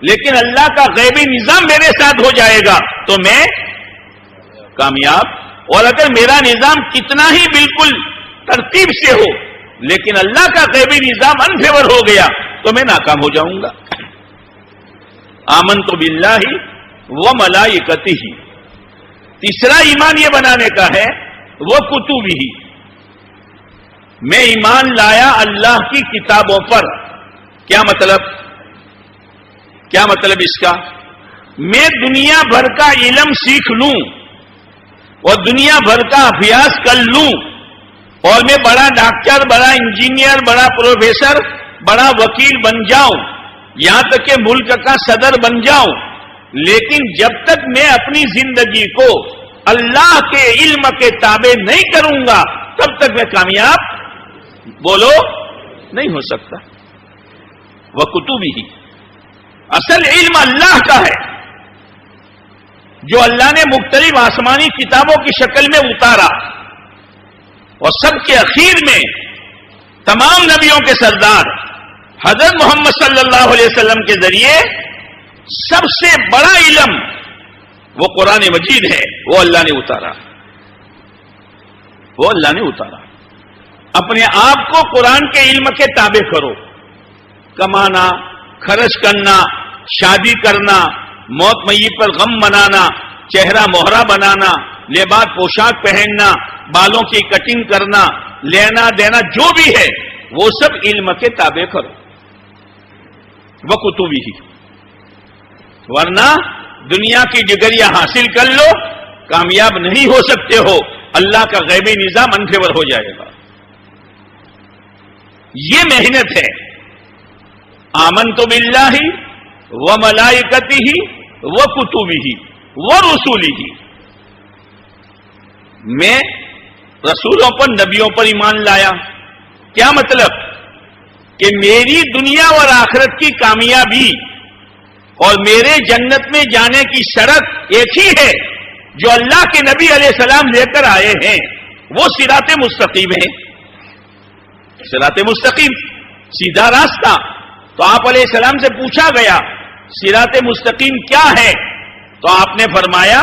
لیکن اللہ کا غیبی نظام میرے ساتھ ہو جائے گا تو میں کامیاب. اور اگر میرا نظام کتنا ہی بالکل ترتیب سے ہو لیکن اللہ کا غیبی نظام انفیور ہو گیا تو میں ناکام ہو جاؤں گا. آمنت باللہ و ملائکتہ. تیسرا ایمان یہ بنانے کا ہے وہ کتبہ. میں ایمان لایا اللہ کی کتابوں پر. کیا مطلب اس کا؟ میں دنیا بھر کا علم سیکھ لوں اور دنیا بھر کا ابھیاس کر لوں اور میں بڑا ڈاکٹر، بڑا انجینئر، بڑا پروفیسر، بڑا وکیل بن جاؤں، یہاں تک کہ ملک کا صدر بن جاؤں، لیکن جب تک میں اپنی زندگی کو اللہ کے علم کے تابع نہیں کروں گا تب تک میں کامیاب بولو نہیں ہو سکتا. وَكُتُبِهِ. اصل علم اللہ کا ہے جو اللہ نے مختلف آسمانی کتابوں کی شکل میں اتارا، اور سب کے اخیر میں تمام نبیوں کے سردار حضرت محمد صلی اللہ علیہ وسلم کے ذریعے سب سے بڑا علم وہ قرآن مجید ہے، وہ اللہ نے اتارا. وہ اللہ نے اتارا. اپنے آپ کو قرآن کے علم کے تابع کرو. کمانا، خرچ کرنا، شادی کرنا، موت میت پر غم منانا، چہرہ مہرا بنانا، لباس پوشاک پہننا، بالوں کی کٹنگ کرنا، لینا دینا جو بھی ہے وہ سب علم کے تابع کرو. وَكُتُبِهِ. ورنہ دنیا کی ڈگریاں حاصل کر لو، کامیاب نہیں ہو سکتے ہو، اللہ کا غیبی نظام انفیور ہو جائے گا. یہ محنت ہے. آمنت باللہ وملائکتہ وکتبہ ورسلہ. میں رسولوں پر، نبیوں پر ایمان لایا. کیا مطلب؟ کہ میری دنیا اور آخرت کی کامیابی اور میرے جنت میں جانے کی شرط ایک ہی ہے جو اللہ کے نبی علیہ السلام لے کر آئے ہیں، وہ صراط مستقیم ہے. صراط مستقیم، سیدھا راستہ. تو آپ علیہ السلام سے پوچھا گیا صراط مستقیم کیا ہے؟ تو آپ نے فرمایا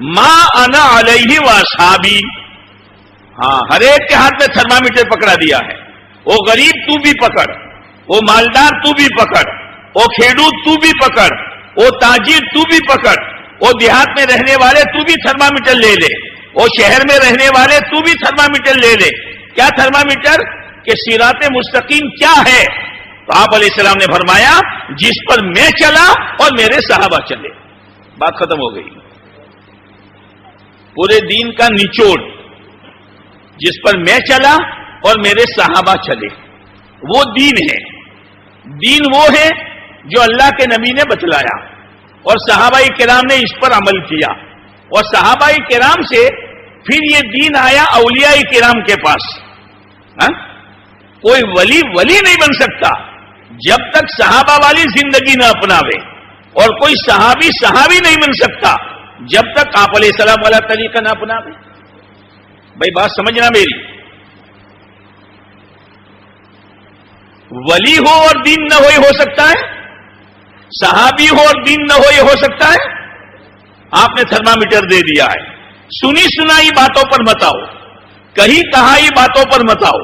ما انا علیہ واصحابی. ہاں، ہر ایک کے ہاتھ میں تھرمامیٹر پکڑا دیا ہے. وہ غریب تو بھی پکڑ، وہ مالدار تو بھی پکڑ، وہ کھیڈوت تو بھی پکڑ، وہ تاجر تو بھی پکڑ، وہ دیہات میں رہنے والے تو بھی تھرمامیٹر لے لے، وہ شہر میں رہنے والے تو بھی تھرمامیٹر لے لے. کیا تھرمامیٹر؟ کہ صراط مستقیم کیا ہے؟ تو آپ علیہ السلام نے فرمایا جس پر میں چلا اور میرے صحابہ چلے. بات ختم ہو گئی. پورے دین کا نچوڑ، جس پر میں چلا اور میرے صحابہ چلے، وہ دین ہے. دین وہ ہے جو اللہ کے نبی نے بتلایا اور صحابہ کرام نے اس پر عمل کیا، اور صحابہ کرام سے پھر یہ دین آیا اولیاء کرام کے پاس. کوئی ولی نہیں بن سکتا جب تک صحابہ والی زندگی نہ اپناوے، اور کوئی صحابی نہیں بن سکتا جب تک آپ علیہ السلام والا طریقہ نہ اپناوے. بھائی بات سمجھنا میری. ولی ہو اور دین نہ ہو سکتا ہے، صحابی ہو اور دین نہ ہو سکتا ہے. آپ نے تھرمامیٹر دے دیا ہے. سنی سنائی باتوں پر مت آؤ، کہیں کہائی باتوں پر مت آؤ.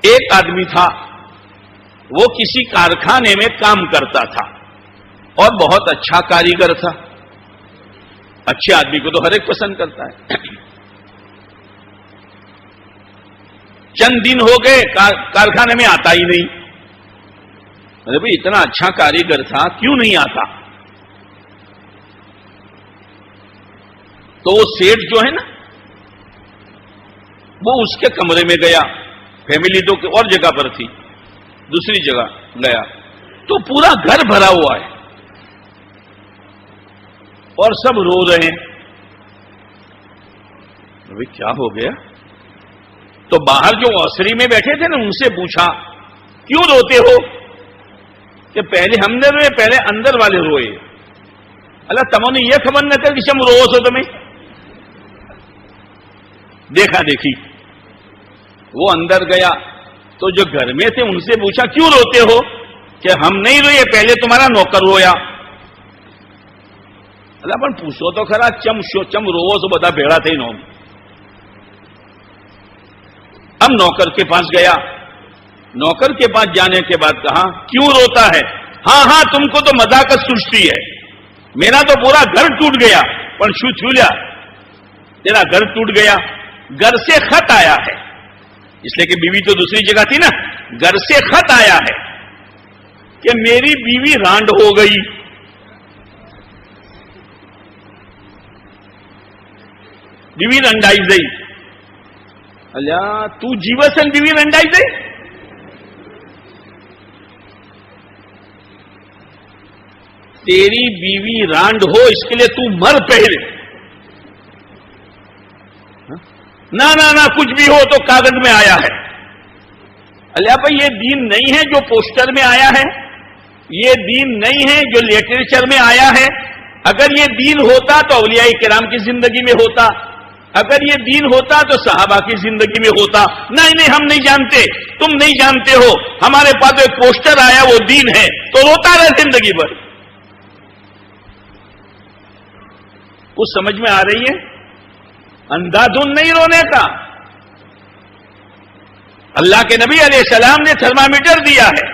ایک آدمی تھا، وہ کسی کارخانے میں کام کرتا تھا اور بہت اچھا کاریگر تھا. اچھے آدمی کو تو ہر ایک پسند کرتا ہے. چند دن ہو گئے کارخانے میں آتا ہی نہیں. ارے بھائی اتنا اچھا کاریگر تھا کیوں نہیں آتا؟ تو وہ سیٹ جو ہے نا، وہ اس کے کمرے میں گیا. فیملی تو اور جگہ پر تھی، دوسری جگہ گیا تو پورا گھر بھرا ہوا ہے اور سب رو رہے ہیں. ابھی کیا ہو گیا؟ تو باہر جو اوسری میں بیٹھے تھے نا، ان سے پوچھا کیوں روتے ہو؟ کہ پہلے ہم نے روئے، پہلے اندر والے روئے. اللہ تمہوں نے یہ خبر نہ کر کہ ہم رو سو تمہیں. دیکھا دیکھی. وہ اندر گیا تو جو گھر میں تھے ان سے پوچھا کیوں روتے ہو؟ کہ ہم نہیں روئے، پہلے تمہارا نوکر رویا. اللہ پر پوچھو تو کھرا، چم روو تو بتا بھیڑا تھے نوم. اب نوکر کے پاس گیا. نوکر کے پاس جانے کے بعد کہا کیوں روتا ہے؟ ہاں تم کو تو مذاقت سوچتی ہے، میرا تو پورا گھر ٹوٹ گیا. پر شو چھولیا تیرا گھر ٹوٹ گیا، گھر سے خط آیا ہے. اس لیے کہ بیوی تو دوسری جگہ تھی نا. گھر سے خط آیا ہے کہ میری بیوی رانڈ ہو گئی. بیوی رنڈائی گئی. اللہ تو جیوسن بیوی رنڈائی گئی؟ تیری بیوی رانڈ ہو اس کے لیے تو مر پہلے. نہ کچھ بھی ہو تو کاغذ میں آیا ہے. اللہ بھائی یہ دین نہیں ہے جو پوسٹر میں آیا ہے، یہ دین نہیں ہے جو لٹریچر میں آیا ہے. اگر یہ دین ہوتا تو اولیاء کرام کی زندگی میں ہوتا، اگر یہ دین ہوتا تو صحابہ کی زندگی میں ہوتا. نہیں ہم نہیں جانتے، تم نہیں جانتے ہو، ہمارے پاس ایک پوسٹر آیا وہ دین ہے تو روتا رہے زندگی بھر. کچھ سمجھ میں آ رہی ہے؟ اندھا دھن نہیں رونے کا. اللہ کے نبی علیہ السلام نے تھرمامیٹر دیا ہے،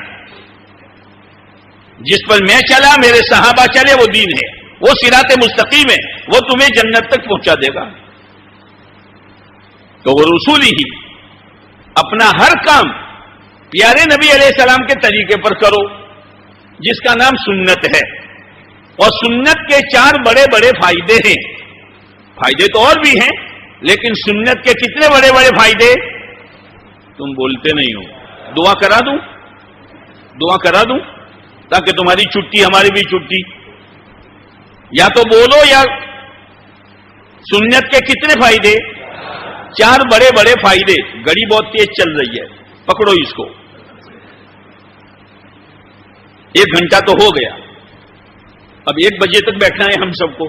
جس پر میں چلا میرے صحابہ چلے وہ دین ہے، وہ صراط مستقیم ہے، وہ تمہیں جنت تک پہنچا دے گا. تو وہ رسولی ہی اپنا ہر کام پیارے نبی علیہ السلام کے طریقے پر کرو، جس کا نام سنت ہے. اور سنت کے 4 بڑے بڑے فائدے ہیں. فائدے تو اور بھی ہیں لیکن سنت کے کتنے بڑے بڑے فائدے تم بولتے نہیں ہو. دعا کرا دوں تاکہ تمہاری چھٹی ہماری بھی چھٹی. یا تو بولو یا سنت کے کتنے فائدے؟ 4 بڑے بڑے فائدے. گڑی بہت تیز چل رہی ہے، پکڑو اس کو. 1 گھنٹہ تو ہو گیا، اب 1 بجے تک بیٹھنا ہے ہم سب کو.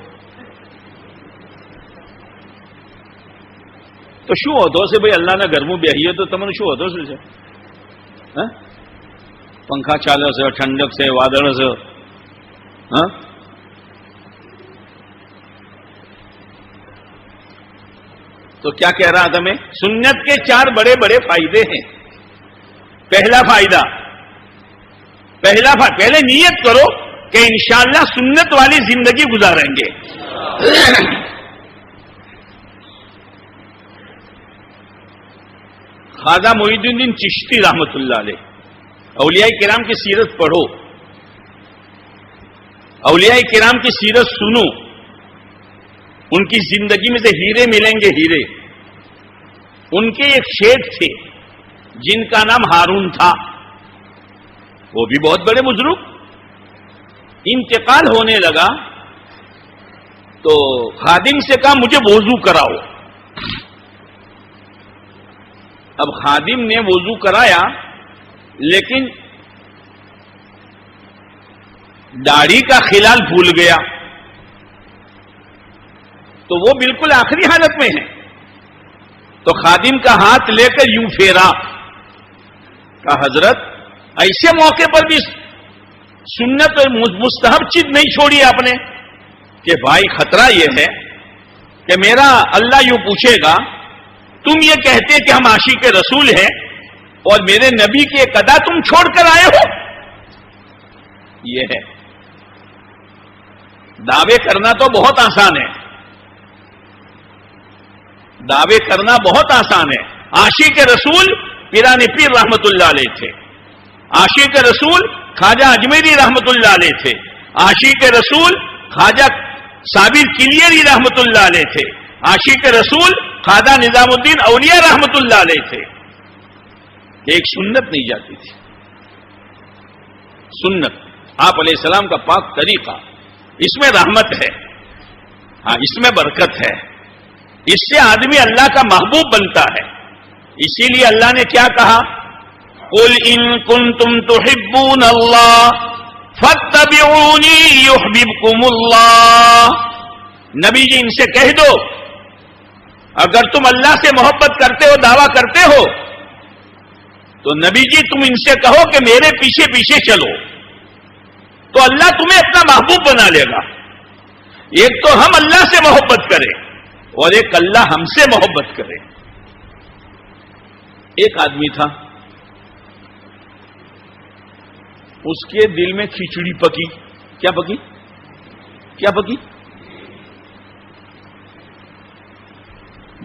تو شو ہوتا سے بھائی اللہ نے گرموں بیاہی ہے تو تمہیں شو ہوتا سے پنکھا چالو سے، ٹھنڈک سے، وادڑ سے. تو کیا کہہ رہا تھا میں؟ سنت کے 4 بڑے بڑے فائدے ہیں. پہلا فائدہ پہلے نیت کرو کہ انشاءاللہ سنت والی زندگی گزاریں گے. خواجہ معین الدین چشتی رحمت اللہ علیہ، اولیاء کرام کی سیرت پڑھو، اولیاء کرام کی سیرت سنو. ان کی زندگی میں سے ہیرے ملیں گے، ہیرے. ان کے ایک شیخ تھے جن کا نام ہارون تھا، وہ بھی بہت بڑے بزرگ. انتقال ہونے لگا تو خادم سے کہا مجھے وضو کراؤ. اب خادم نے وضو کرایا لیکن داڑھی کا خلال بھول گیا تو وہ بالکل آخری حالت میں ہے. تو خادم کا ہاتھ لے کر یوں پھیرا، کہا حضرت ایسے موقع پر بھی سنت اور مستحب چیز نہیں چھوڑی آپ نے. کہ بھائی خطرہ یہ ہے کہ میرا اللہ یوں پوچھے گا تم یہ کہتے کہ ہم عاشق رسول ہیں اور میرے نبی کی ایک ادا تم چھوڑ کر آئے ہو. یہ ہے دعوے کرنا تو بہت آسان ہے، دعوے کرنا بہت آسان ہے. عاشق رسول پیران پیر رحمت اللہ علیہ تھے، عاشق رسول خواجہ اجمیری رحمت اللہ علیہ تھے، عاشق رسول خواجہ صابر کلیری رحمت اللہ علیہ تھے، عاشق رسول خواجہ نظام الدین اولیاء رحمت اللہ علیہ تھے. ایک سنت نہیں جاتی تھی. سنت آپ علیہ السلام کا پاک طریقہ، اس میں رحمت ہے، ہاں اس میں برکت ہے، اس سے آدمی اللہ کا محبوب بنتا ہے. اسی لیے اللہ نے کیا کہا؟ قل ان کنتم تحبون اللہ فاتبعونی یحببکم اللہ. نبی جی ان سے کہہ دو اگر تم اللہ سے محبت کرتے ہو، دعویٰ کرتے ہو، تو نبی جی تم ان سے کہو کہ میرے پیچھے پیچھے چلو، تو اللہ تمہیں اپنا محبوب بنا لے گا۔ ایک تو ہم اللہ سے محبت کریں اور ایک اللہ ہم سے محبت کرے۔ ایک آدمی تھا، اس کے دل میں کھچڑی پکی۔ کیا پکی؟ کیا پکی؟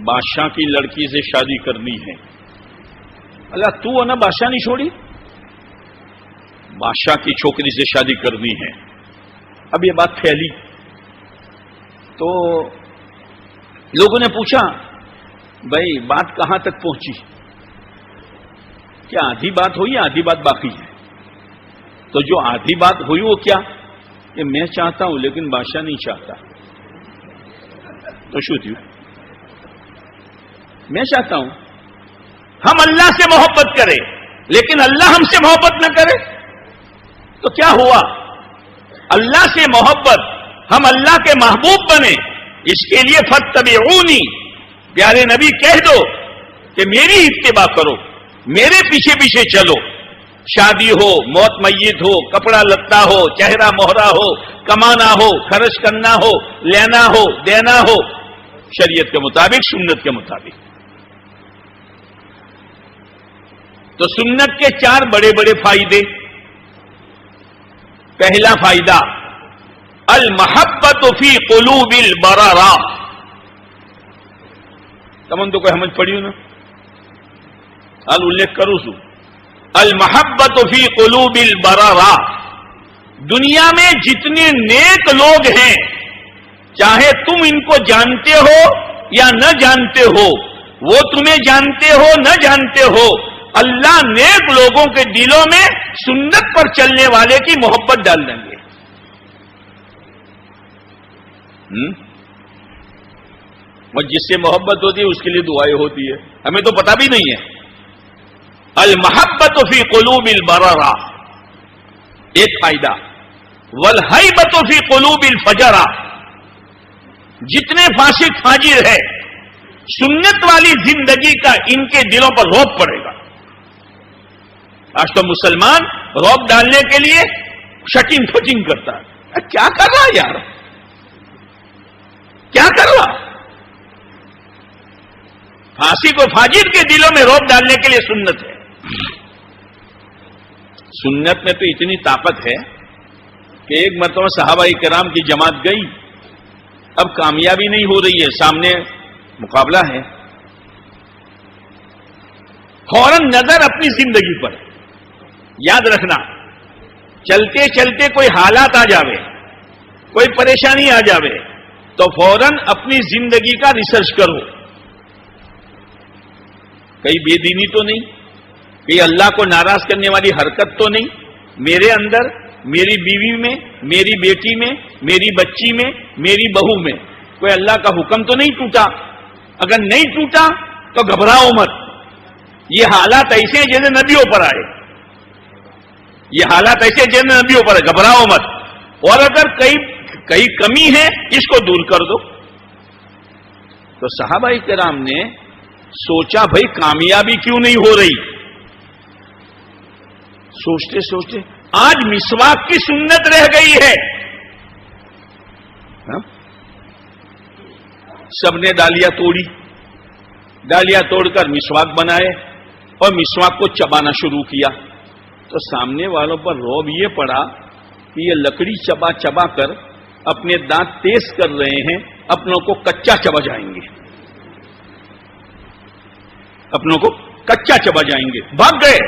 بادشاہ کی لڑکی سے شادی کرنی ہے۔ اللہ تو نا بادشاہ نہیں چھوڑی، بادشاہ کی چھوکری سے شادی کرنی ہے۔ اب یہ بات پھیلی تو لوگوں نے پوچھا بھائی بات کہاں تک پہنچی؟ کیا آدھی بات ہوئی، آدھی بات باقی ہے؟ تو جو آدھی بات ہوئی وہ کیا کہ میں چاہتا ہوں لیکن بادشاہ نہیں چاہتا، تو شو تھی؟ میں چاہتا ہوں ہم اللہ سے محبت کریں لیکن اللہ ہم سے محبت نہ کرے تو کیا ہوا؟ اللہ سے محبت، ہم اللہ کے محبوب بنے، اس کے لیے فاتبعونی، پیارے نبی کہہ دو کہ میری اتباع کرو، میرے پیچھے پیچھے چلو۔ شادی ہو، موت میت ہو، کپڑا لتا ہو، چہرہ مہرا ہو، کمانا ہو، خرچ کرنا ہو، لینا ہو، دینا ہو، شریعت کے مطابق، سنت کے مطابق۔ تو سنت کے 4 بڑے بڑے فائدے۔ پہلا فائدہ المحبت فی قلوب البررہ۔ تمن تو کوئی سمجھ پڑی ہو نا؟ حال الیکھ کروں سو المحبت فی قلوب البررہ۔ دنیا میں جتنے نیک لوگ ہیں، چاہے تم ان کو جانتے ہو یا نہ جانتے ہو، وہ تمہیں جانتے ہو نہ جانتے ہو، اللہ نیک لوگوں کے دلوں میں سنت پر چلنے والے کی محبت ڈال دیں گے۔ اور جس سے محبت ہوتی ہے اس کے لیے دعائیں ہوتی ہے، ہمیں تو پتہ بھی نہیں ہے۔ المحبت فی قلوب البررہ، ایک فائدہ۔ والہیبۃ فی قلوب الفجرہ، جتنے فاسق فاجر ہے سنت والی زندگی کا ان کے دلوں پر رعب پڑے گا۔ آج تو مسلمان رعب ڈالنے کے لیے شٹنگ فٹنگ کرتا ہے۔ کیا کر رہا یار، کیا کر رہا؟ فاسق و فاجر کے دلوں میں رعب ڈالنے کے لیے سنت ہے۔ سنت میں تو اتنی طاقت ہے کہ ایک مرتبہ صحابہ کرام کی جماعت گئی، اب کامیابی نہیں ہو رہی ہے، سامنے مقابلہ ہے، فوراً نظر اپنی زندگی پر۔ یاد رکھنا، چلتے چلتے کوئی حالات آ جاوے، کوئی پریشانی آ جاوے تو فوراً اپنی زندگی کا ریسرچ کرو، کہیں بے دینی تو نہیں، کہیں اللہ کو ناراض کرنے والی حرکت تو نہیں میرے اندر، میری بیوی میں، میری بیٹی میں، میری بچی میں، میری بہو میں کوئی اللہ کا حکم تو نہیں ٹوٹا؟ اگر نہیں ٹوٹا تو گھبراؤ مت، یہ حالات ایسے ہیں جیسے نبیوں پر آئے، یہ حالات ایسے جیسے نبیوں پر آئے، گھبراؤ مت۔ اور اگر کئی کمی ہے اس کو دور کر دو۔ تو صحابہ کرام نے سوچا بھائی کامیابی کیوں نہیں ہو رہی؟ سوچتے سوچتے آج مسواک کی سنت رہ گئی ہے، سب نے ڈالیاں توڑی، ڈالیاں توڑ کر مسواک بنائے اور مسواک کو چبانا شروع کیا۔ تو سامنے والوں پر رعب یہ پڑا کہ یہ لکڑی چبا چبا کر اپنے دانت تیز کر رہے ہیں، اپنوں کو کچا چبا جائیں گے، اپنوں کو کچا چبا جائیں گے۔ بھاگ گئے،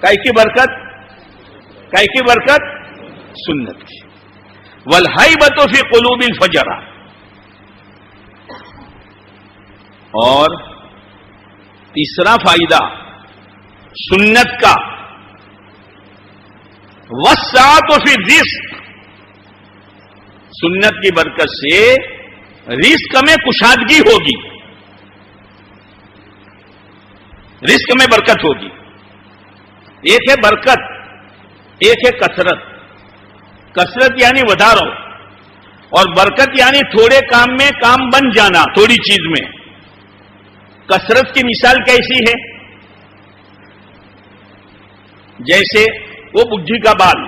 کائی کی برکت، کائی کی برکت؟ سنت کی۔ والہیبۃ فی قلوب الفجرہ۔ اور تیسرا فائدہ سنت کا، والسعۃ فی الرزق، سنت کی برکت سے رزق میں کشادگی ہوگی، رزق میں برکت ہوگی۔ ایک ہے برکت، ایک ہے کثرت۔ کثرت یعنی ودارو، اور برکت یعنی تھوڑے کام میں کام بن جانا، تھوڑی چیز میں۔ کثرت کی مثال کیسی ہے؟ جیسے وہ بڈھی کا بال،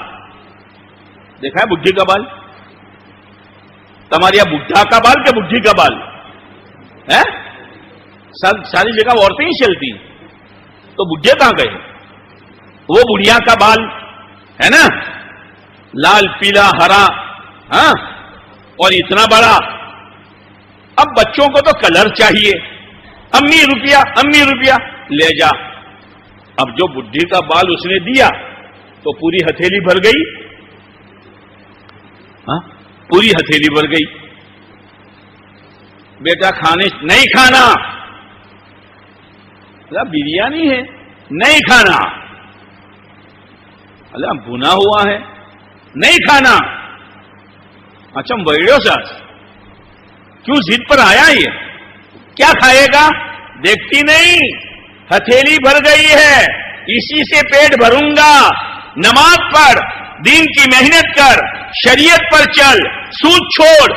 دیکھا ہے بڈھی کا بال؟ تمہارے یہاں بڈھا کا بال کہ بڈھی کا بال ہے؟ ساری جگہ عورتیں ہی چلتی، تو بڈھے کہاں گئے؟ وہ بڑھیا کا بال ہے نا، لال پیلا ہرا، ہاں، اور اتنا بڑا۔ اب بچوں کو تو کلر چاہیے، امی روپیہ لے جا۔ اب جو بڈھی کا بال اس نے دیا تو پوری ہتھیلی بھر گئی، ہاں پوری ہتھیلی بھر گئی۔ بیٹا کھانے نہیں کھانا، بریانی ہے نہیں کھانا، اللہ بھنا ہوا ہے نہیں کھانا۔ اچھا بیڑو ساس کیوں ضد پر آیا؟ یہ کیا کھائے گا؟ دیکھتی نہیں ہتھیلی بھر گئی ہے، اسی سے پیٹ بھروں گا۔ نماز پڑھ، دین کی محنت کر، شریعت پر چل، سود چھوڑ۔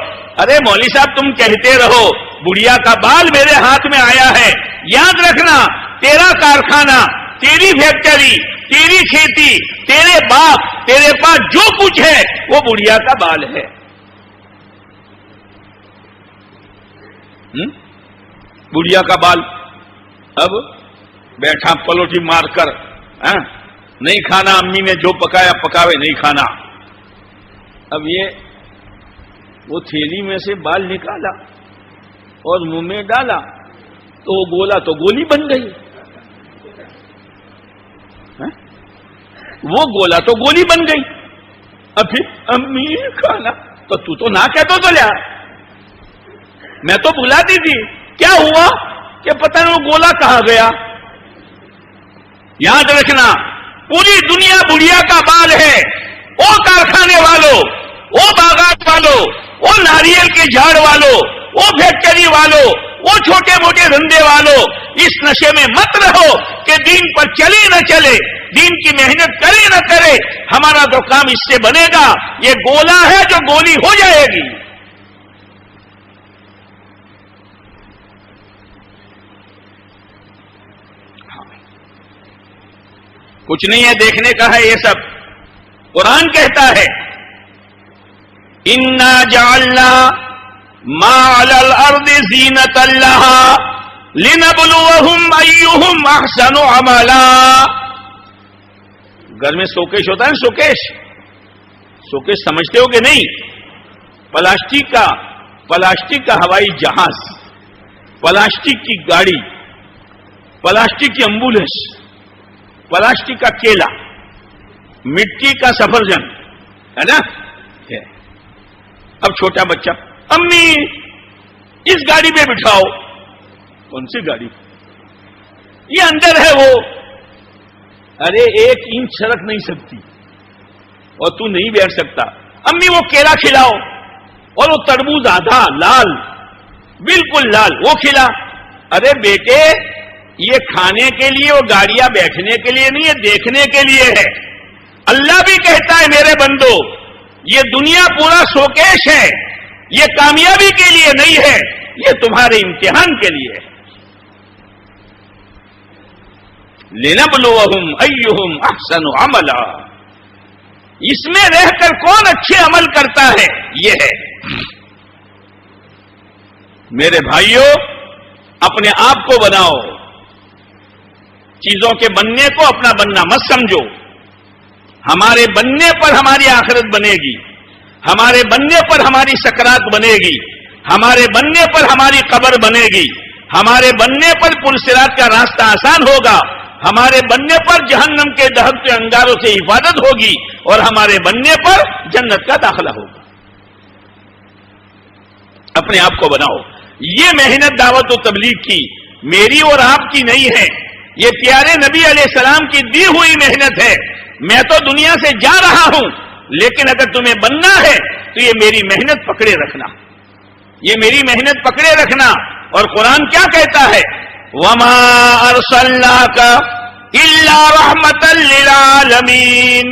ارے مولوی صاحب تم کہتے رہو بڑھیا کا بال میرے ہاتھ میں آیا ہے، یاد رکھنا تیرا کارخانہ، تیری فیکٹری، تیری کھیتی، تیرے باپ، تیرے پاس جو کچھ ہے وہ بڑھیا کا بال ہے۔ بڑھیا کا بال۔ اب بیٹھا پلوٹی مار کر، نہیں کھانا، امی نے جو پکایا پکاوے، نہیں کھانا۔ اب یہ وہ تھیلی میں سے بال نکالا اور منہ میں ڈالا تو وہ گولا تو گولی بن گئی، وہ گولا تو گولی بن گئی۔ اب پھر امی کھانا تو نہ کہہ تو لیا، میں تو بلاتی تھی، کیا ہوا کہ پتہ نہیں وہ گولا کہاں گیا۔ یاد رکھنا پوری دنیا بڑھیا کا بال ہے۔ وہ کارخانے والوں، وہ باغات والوں، وہ ناریل کے جھاڑ والوں، وہ فیکٹری والوں، وہ چھوٹے موٹے دھندے والوں، اس نشے میں مت رہو کہ دین پر چلے نہ چلے، دین کی محنت کرے نہ کرے، ہمارا تو کام اس سے بنے گا۔ یہ گولا ہے جو گولی ہو جائے گی۔ کچھ نہیں ہے، دیکھنے کا ہے یہ سب۔ قرآن کہتا ہے اِنَّا جَعَلْنَا مَا عَلَى الْأَرْضِ زِينَةً لَهَا لِنَبْلُوَهُمْ أَيُّهُمْ أَحْسَنُ عَمَلًا۔ گھر میں شوکیش ہوتا ہے نا، شوکیش سمجھتے ہو کہ نہیں؟ پلاسٹک کا ہوائی جہاز، پلاسٹک کی گاڑی، پلاسٹک کی ایمبولینس، پلاسٹک کا کیلا، مٹی کا سفرجن، ہے نا؟ اب چھوٹا بچہ، امی اس گاڑی پہ بٹھاؤ۔ کون سی گاڑی؟ یہ اندر ہے وہ۔ ارے 1 انچ سڑک نہیں سکتی اور تو نہیں بیٹھ سکتا۔ امی وہ کیلا کھلاؤ، اور وہ تربوز آدھا لال، بالکل لال، وہ کھلا۔ ارے بیٹے یہ کھانے کے لیے، وہ گاڑیاں بیٹھنے کے لیے نہیں ہے، دیکھنے کے لیے ہے۔ اللہ بھی کہتا ہے میرے بندو یہ دنیا پورا شوکیش ہے، یہ کامیابی کے لیے نہیں ہے، یہ تمہارے امتحان کے لیے ہے۔ لِنَبْلُوَهُمْ أَيُّهُمْ أَحْسَنُ عَمَلًا۔ اس میں رہ کر کون اچھے عمل کرتا ہے، یہ ہے۔ میرے بھائیوں اپنے آپ کو بناؤ، چیزوں کے بننے کو اپنا بننا مت سمجھو۔ ہمارے بننے پر ہماری آخرت بنے گی، ہمارے بننے پر ہماری سکرات بنے گی، ہمارے بننے پر ہماری قبر بنے گی، ہمارے بننے پر پلسرات کا راستہ آسان ہوگا، ہمارے بننے پر جہنم کے دہکتے انگاروں سے حفاظت ہوگی، اور ہمارے بننے پر جنت کا داخلہ ہوگا۔ اپنے آپ کو بناؤ۔ یہ محنت دعوت و تبلیغ کی میری اور آپ کی نہیں ہے، یہ پیارے نبی علیہ السلام کی دی ہوئی محنت ہے۔ میں تو دنیا سے جا رہا ہوں، لیکن اگر تمہیں بننا ہے تو یہ میری محنت پکڑے رکھنا، یہ میری محنت پکڑے رکھنا۔ اور قرآن کیا کہتا ہے؟ وَمَا أَرْسَلْنَاكَ إِلَّا رَحْمَةً لِّلْعَالَمِينَ۔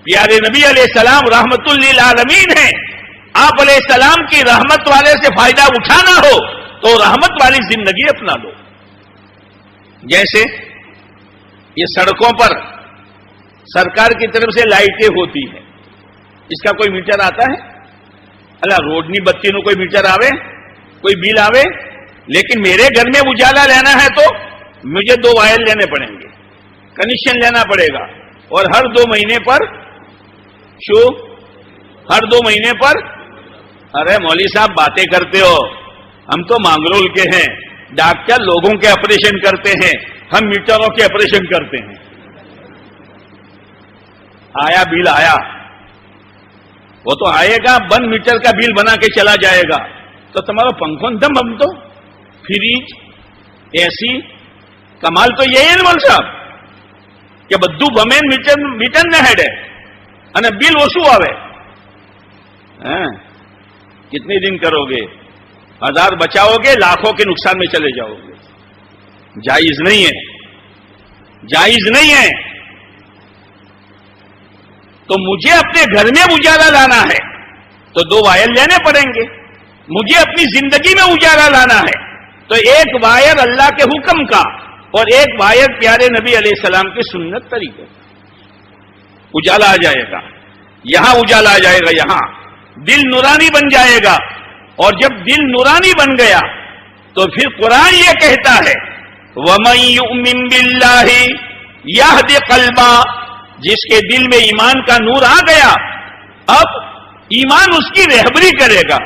پیارے نبی علیہ السلام رحمت للعالمین ہیں۔ آپ علیہ السلام کی رحمت والے سے فائدہ اٹھانا ہو تو رحمت والی زندگی اپنا لو۔ جیسے یہ سڑکوں پر سرکار کی طرف سے لائٹیں ہوتی ہیں، اس کا کوئی میٹر آتا ہے؟ اللہ روڈنی بتی نو کوئی میٹر آوے، کوئی بل آوے؟ لیکن میرے گھر میں اجالا لینا ہے تو مجھے 2 وائر لینے پڑیں گے، کنیکشن لینا پڑے گا، اور ہر 2 مہینے پر ہر 2 مہینے پر ارے مولوی صاحب باتیں کرتے ہو، ہم تو مانگرول کے ہیں، ڈاکٹر لوگوں کے آپریشن کرتے ہیں، ہم میٹروں کے آپریشن کرتے ہیں۔ آیا بل آیا، وہ تو آئے گا، بند میٹر کا بل بنا کے چلا جائے گا، تو تمہارا پنکھوں دم ہم تو فریج اے سی کمال تو یہی ہے مول صاحب کہ بدو بمین میٹر نہ ہیڈے અને બિલ ઓછું આવે. کتنے دن کرو گے؟ 1000 بچاؤ گے، لاکھوں کے نقصان میں چلے جاؤ گے. جائز نہیں ہے، جائز نہیں ہے. تو مجھے اپنے گھر میں اجالا لانا ہے تو 2 وائر لینے پڑیں گے. مجھے اپنی زندگی میں اجالا لانا ہے تو ایک وائر اللہ کے حکم کا اور ایک وائر پیارے نبی علیہ السلام کی سنت طریقے. اجالا آ جائے گا، یہاں اجالا آ جائے گا، یہاں دل نورانی بن جائے گا. اور جب دل نورانی بن گیا تو پھر قرآن یہ کہتا ہے وَمَن يُؤْمِن بِاللَّهِ يَهْدِ قَلْبًا، جس کے دل میں ایمان کا نور آ گیا اب ایمان اس کی رہبری کرے گا.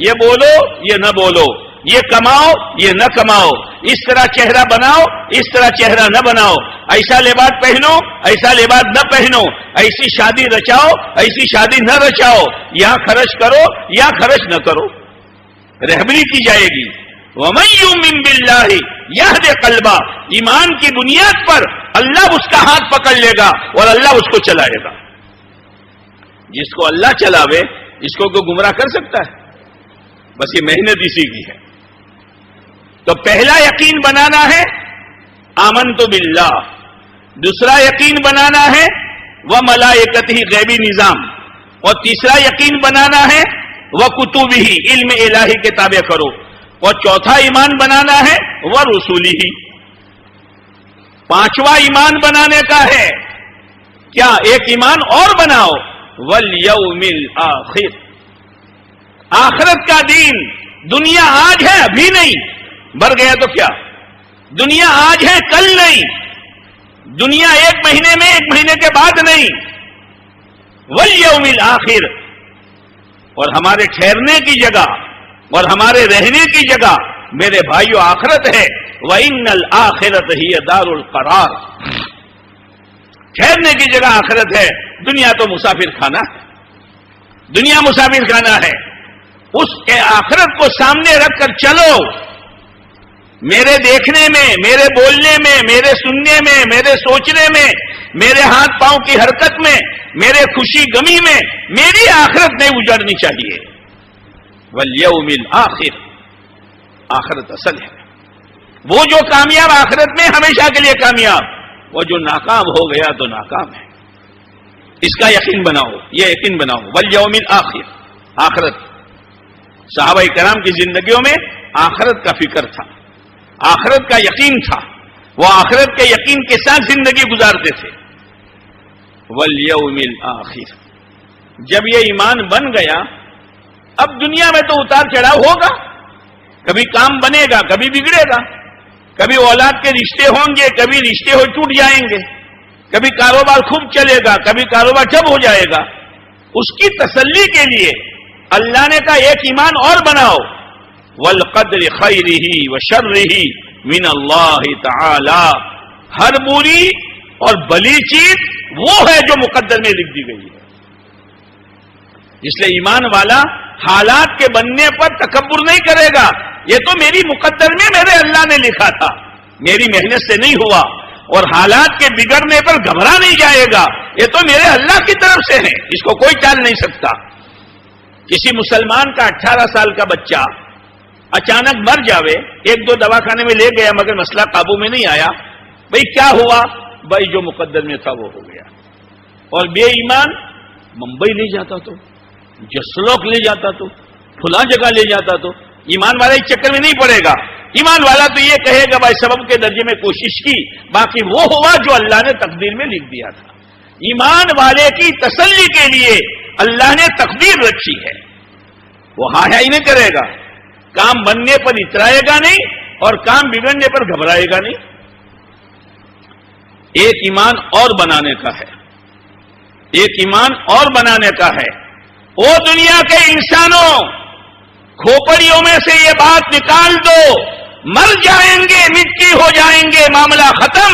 یہ بولو یہ نہ بولو، یہ کماؤ یہ نہ کماؤ، اس طرح چہرہ بناؤ اس طرح چہرہ نہ بناؤ، ایسا لباس پہنو ایسا لباس نہ پہنو، ایسی شادی رچاؤ ایسی شادی نہ رچاؤ، یہاں خرچ کرو یا خرچ نہ کرو، رہبری کی جائے گی. وَمَن يُؤْمِن بِاللَّهِ يَهْدِ قَلْبًا، ایمان کی بنیاد پر اللہ اس کا ہاتھ پکڑ لے گا اور اللہ اس کو چلائے گا. جس کو اللہ چلاوے اس کو کوئی گمراہ کر سکتا ہے؟ بس یہ محنت اسی کی ہے. تو پہلا یقین بنانا ہے آمنت باللہ، دوسرا یقین بنانا ہے وملائکتہ غیبی نظام، اور تیسرا یقین بنانا ہے وکتبہ علم الہی کے تابع کرو، اور چوتھا ایمان بنانا ہے ورسولہ. پانچواں ایمان بنانے کا ہے کیا؟ ایک ایمان اور بناؤ والیوم الآخر، آخرت کا دین. دنیا آج ہے ابھی نہیں، مر گیا تو کیا؟ دنیا آج ہے کل نہیں، دنیا 1 مہینے میں 1 مہینے کے بعد نہیں. والیوم الآخر، اور ہمارے ٹھہرنے کی جگہ اور ہمارے رہنے کی جگہ میرے بھائیو آخرت ہے. وَإِنَّ الْآخِرَةَ هِيَ دَارُ الْقَرَارِ، ٹھہرنے کی جگہ آخرت ہے. دنیا تو مسافر خانہ ہے، دنیا مسافر خانہ ہے. اس کے آخرت کو سامنے رکھ کر چلو. میرے دیکھنے میں، میرے بولنے میں، میرے سننے میں، میرے سوچنے میں، میرے ہاتھ پاؤں کی حرکت میں، میرے خوشی غمی میں میری آخرت نہیں اجڑنی چاہیے. والیوم الآخر، آخرت اصل ہے. وہ جو کامیاب آخرت میں ہمیشہ کے لیے کامیاب، وہ جو ناکام ہو گیا تو ناکام ہے. اس کا یقین بناؤ، یہ یقین بناؤ والیوم الآخر. آخرت، صحابہ کرام کی زندگیوں میں آخرت کا فکر تھا، آخرت کا یقین تھا، وہ آخرت کے یقین کے ساتھ زندگی گزارتے تھے. والیوم الآخر، جب یہ ایمان بن گیا اب دنیا میں تو اتار چڑھاؤ ہوگا، کبھی کام بنے گا کبھی بگڑے گا، کبھی اولاد کے رشتے ہوں گے کبھی رشتے ہو ٹوٹ جائیں گے، کبھی کاروبار خوب چلے گا کبھی کاروبار ٹھپ ہو جائے گا. اس کی تسلی کے لیے اللہ نے کہا ایک ایمان اور بناؤ والقدر خیرہ وشرہ من اللہ تعالی، ہر بری اور بلی چیز وہ ہے جو مقدر میں لکھ دی گئی ہے. اس لیے ایمان والا حالات کے بننے پر تکبر نہیں کرے گا. یہ تو میری مقدر میں میرے اللہ نے لکھا تھا، میری محنت سے نہیں ہوا. اور حالات کے بگڑنے پر گھبرا نہیں جائے گا، یہ تو میرے اللہ کی طرف سے ہے، اس کو کوئی ٹال نہیں سکتا. کسی مسلمان کا 18 سال کا بچہ اچانک مر جاوے، 1-2 دواخانے میں لے گیا مگر مسئلہ قابو میں نہیں آیا. بھئی کیا ہوا؟ بھائی جو مقدر میں تھا وہ ہو گیا. اور بے ایمان ممبئی لے جاتا تو، جسلوک لے جاتا تو، فلاں جگہ لے جاتا تو. ایمان والا اس چکر میں نہیں پڑے گا. ایمان والا تو یہ کہے گا بھائی سبب کے درجے میں کوشش کی، باقی وہ ہوا جو اللہ نے تقدیر میں لکھ دیا تھا۔ ایمان والے کی تسلی کے لیے اللہ نے تقدیر رکھی ہے، وہ ہاں ہی نہیں کرے گا، کام بننے پر اترائے گا نہیں اور کام بگڑنے پر گھبرائے گا نہیں۔ ایک ایمان اور بنانے کا ہے، ایک ایمان اور بنانے کا ہے۔ او دنیا کے انسانوں، کھوپڑیوں میں سے یہ بات نکال دو، مر جائیں گے، مٹی ہو جائیں گے، معاملہ ختم،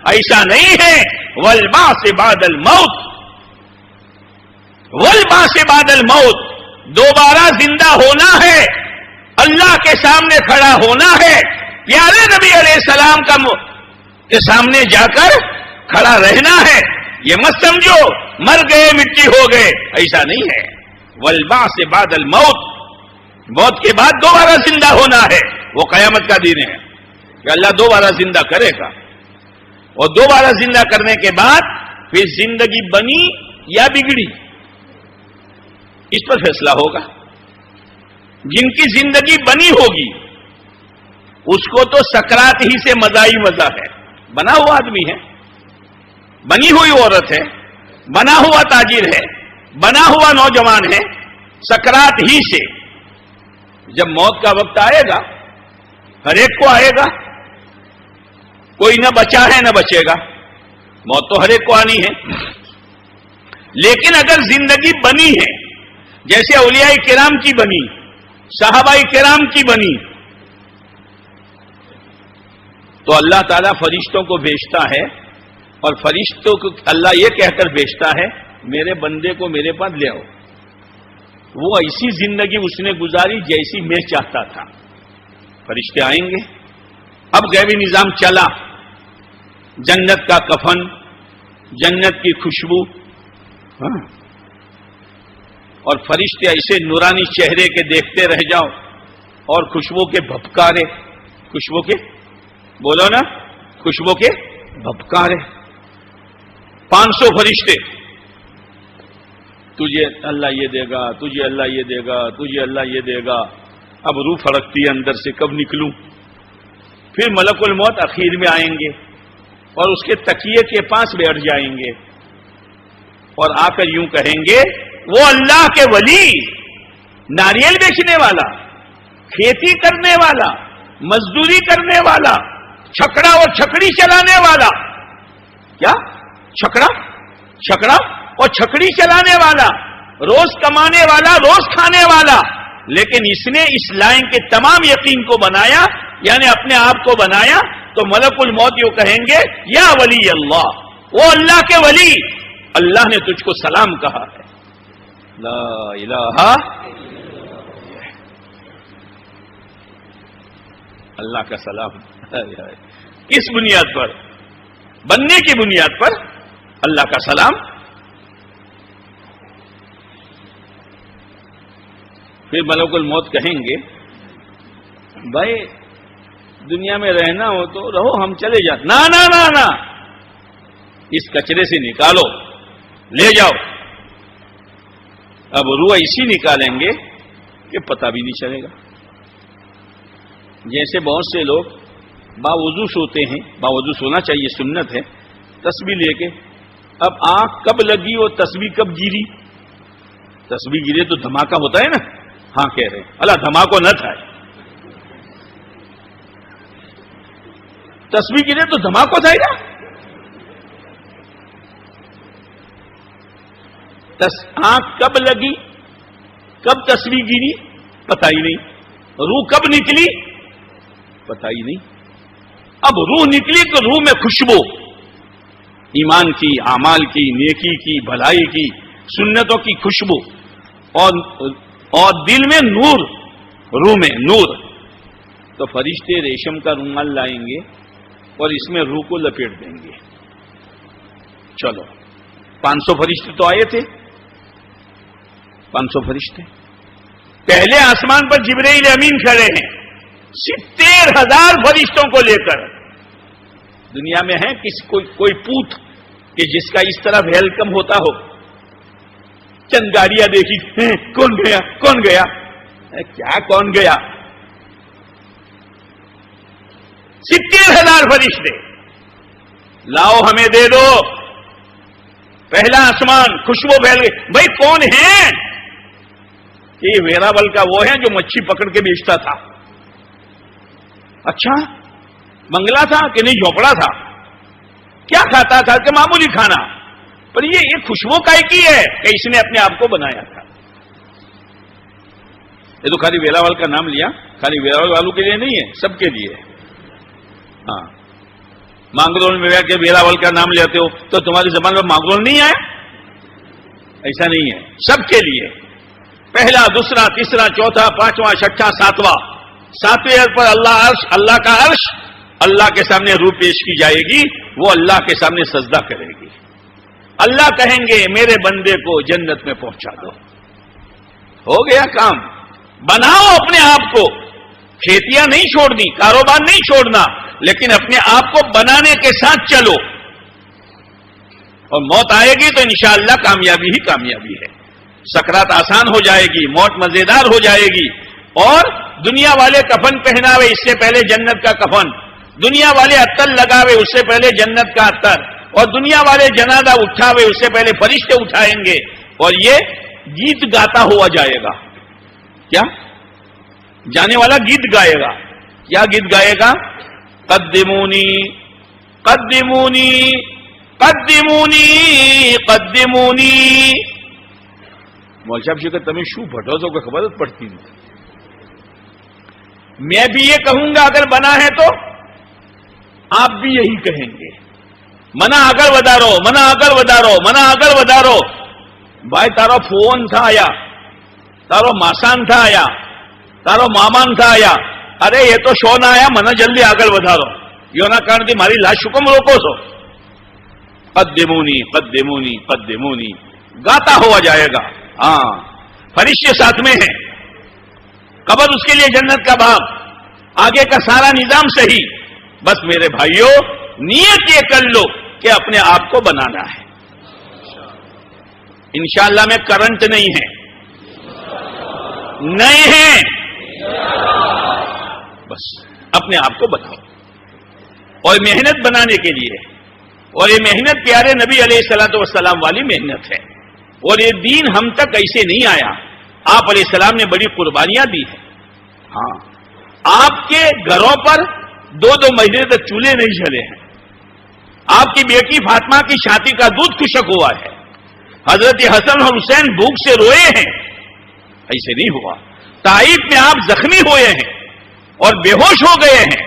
ایسا نہیں ہے۔ والبعث بعد الموت، والبعث بعد الموت، دوبارہ زندہ ہونا ہے، اللہ کے سامنے کھڑا ہونا ہے، پیارے نبی علیہ السلام کے سامنے جا کر کھڑا رہنا ہے۔ یہ مت سمجھو مر گئے مٹی ہو گئے، ایسا نہیں ہے۔ والبعث بعد الموت، موت کے بعد دوبارہ زندہ ہونا ہے، وہ قیامت کا دن ہے کہ اللہ دوبارہ زندہ کرے گا، اور دوبارہ زندہ کرنے کے بعد پھر زندگی بنی یا بگڑی اس پر فیصلہ ہوگا۔ جن کی زندگی بنی ہوگی اس کو تو سکرات ہی سے مزہ ہی مزہ ہے، بنا ہوا آدمی ہے، بنی ہوئی عورت ہے، بنا ہوا تاجر ہے، بنا ہوا نوجوان ہے، سکرات ہی سے جب موت کا وقت آئے گا ہر ایک کو آئے گا، کوئی نہ بچا ہے نہ بچے گا، موت تو ہر ایک کو آنی ہے۔ لیکن اگر زندگی بنی ہے جیسے اولیاء کرام کی بنی، صحابہ کرام کی بنی، تو اللہ تعالیٰ فرشتوں کو بھیجتا ہے، اور فرشتوں کو اللہ یہ کہہ کر بھیجتا ہے میرے بندے کو میرے پاس لے آؤ، وہ ایسی زندگی اس نے گزاری جیسی میں چاہتا تھا۔ فرشتے آئیں گے، اب غیبی نظام چلا، جنت کا کفن، جنت کی خوشبو، اور فرشتے ایسے نورانی چہرے کے دیکھتے رہ جاؤ، اور خوشبو کے بھپکارے، خوشبو کے بولو نا، خوشبو کے بھپکارے، 500 فرشتے، تجھے اللہ یہ دے گا، تجھے اللہ یہ دے گا، تجھے اللہ یہ دے گا۔ اب روح پھڑکتی ہے اندر سے، کب نکلوں؟ پھر ملک الموت اخیر میں آئیں گے اور اس کے تکیے کے پاس بیٹھ جائیں گے، اور آ کر یوں کہیں گے وہ اللہ کے ولی، ناریل بیچنے والا، کھیتی کرنے والا، مزدوری کرنے والا، چھکڑا اور چھکڑی چلانے والا، کیا چھکڑا اور چھکڑی چلانے والا، روز کمانے والا، روز کھانے والا، لیکن اس نے اس لائن کے تمام یقین کو بنایا، یعنی اپنے آپ کو بنایا، تو ملک الموت یوں کہیں گے یا ولی اللہ، وہ اللہ کے ولی، اللہ نے تجھ کو سلام کہا ہے۔ لا الہ اللہ کا سلام، کس بنیاد پر؟ بننے کی بنیاد پر اللہ کا سلام۔ پھر ملک الموت کہیں گے بھائی دنیا میں رہنا ہو تو رہو، ہم چلے جاتے، نا نا نا نا، اس کچرے سے نکالو، لے جاؤ۔ اب روح ایسی نکالیں گے کہ پتہ بھی نہیں چلے گا۔ جیسے بہت سے لوگ باوضو سوتے ہیں، باوضو سونا چاہیے، سنت ہے، تسبیح لے کے، اب آنکھ کب لگی اور تسبیح کب گری؟ تسبیح گرے تو دھماکہ ہوتا ہے نا، ہاں کہہ رہے ہیں اللہ دھماکہ نہ تھا، تسبیح گرے تو دھماکہ تھا نا، آنکھ کب لگی، کب تسبیح گری، پتہ ہی نہیں، روح کب نکلی، پتہ ہی نہیں۔ اب روح نکلی تو روح میں خوشبو، ایمان کی، اعمال کی، نیکی کی، بھلائی کی، سنتوں کی خوشبو، اور دل میں نور، روح میں نور۔ تو فرشتے ریشم کا رومال لائیں گے اور اس میں روح کو لپیٹ دیں گے۔ چلو 500 فرشتے تو آئے تھے، 500 فرشتے، پہلے آسمان پر جبرائیل امین کھڑے ہیں 70,000 فرشتوں کو لے کر۔ دنیا میں ہے کوئی پوت کہ جس کا اس طرح ویلکم ہوتا ہو؟ چند گاڑیاں دیکھی، کون گیا کون گیا، کیا کون گیا؟ 70,000 فرشتے، لاؤ ہمیں دے دو. پہلا آسمان خوشبو پھیل گئی. بھائی کون ہے؟ یہ ویراول کا وہ ہے جو مچھی پکڑ کے بیچتا تھا. اچھا بنگلہ تھا کہ نہیں جھوپڑا تھا؟ کیا کھاتا تھا کہ معمولی کھانا؟ پر یہ خوشبو کائے کی ہے کہ اس نے اپنے آپ کو بنایا تھا. یہ تو خالی ویراول کا نام لیا، خالی ویراول والوں کے لیے نہیں ہے، سب کے لیے. ہاں مانگرول میں کے ویراول کا نام لیتے ہو تو تمہاری زبان میں مانگرول نہیں آیا؟ ایسا نہیں ہے، سب کے لیے. پہلا، دوسرا، تیسرا، چوتھا، پانچواں، چھٹا، ساتواں. 7ویں عرش پر اللہ کا عرش، اللہ کے سامنے روح پیش کی جائے گی، وہ اللہ کے سامنے سجدہ کرے گی. اللہ کہیں گے میرے بندے کو جنت میں پہنچا دو. ہو گیا کام. بناؤ اپنے آپ کو. کھیتیاں نہیں چھوڑنی، کاروبار نہیں چھوڑنا، لیکن اپنے آپ کو بنانے کے ساتھ چلو. اور موت آئے گی تو انشاءاللہ کامیابی ہی کامیابی ہے. سکرات آسان ہو جائے گی، موت مزیدار ہو جائے گی. اور دنیا والے کفن پہناوے اس سے پہلے جنت کا کفن، دنیا والے عطر لگاوے اس سے پہلے جنت کا عطر، اور دنیا والے جنازہ اٹھاوے اس سے پہلے فرشتے اٹھائیں گے. اور یہ گیت گاتا ہوا جائے گا. کیا جانے والا گیت گائے گا. کیا گیت گائے گا؟ قدمونی قدمونی قدمونی قدمونی. مول صاحب جی کہ تمہیں شو بھٹو تو کوئی خبر پڑتی نہیں. میں بھی یہ کہوں گا اگر بنا ہے تو آپ بھی یہی کہیں گے. منا اگر ودارو، منا اگر ودارو، منا اگر ودارو. بھائی تارو فون تھا آیا، تارو ماسان تھا آیا، تارو مامان تھا آیا. ارے یہ تو شو نہ آیا، منا جلدی آگل ودارو. یوں نہ کر دی ماری لاش شکم روکو سو. قدمونی قدمونی قدمونی گاتا ہوا جائے گا. ہاں فرشتے ساتھ میں ہیں. قبر اس کے لیے جنت کا باغ، آگے کا سارا نظام صحیح. بس میرے بھائیوں نیت یہ کر لو کہ اپنے آپ کو بنانا ہے. انشاءاللہ میں کرنٹ نہیں ہے، نہیں ہے. بس اپنے آپ کو بناؤ اور محنت بنانے کے لیے. اور یہ محنت پیارے نبی علیہ الصلوۃ والسلام والی محنت ہے. اور یہ دین ہم تک ایسے نہیں آیا. آپ علیہ السلام نے بڑی قربانیاں دی ہیں. ہاں آپ کے گھروں پر 2 مہینے تک چولہے نہیں جلے ہیں. آپ کی بیٹی فاطمہ کی چھاتی کا دودھ خشک ہوا ہے. حضرت حسن اور حسین بھوک سے روئے ہیں. ایسے نہیں ہوا. طائف میں آپ زخمی ہوئے ہیں اور بے ہوش ہو گئے ہیں.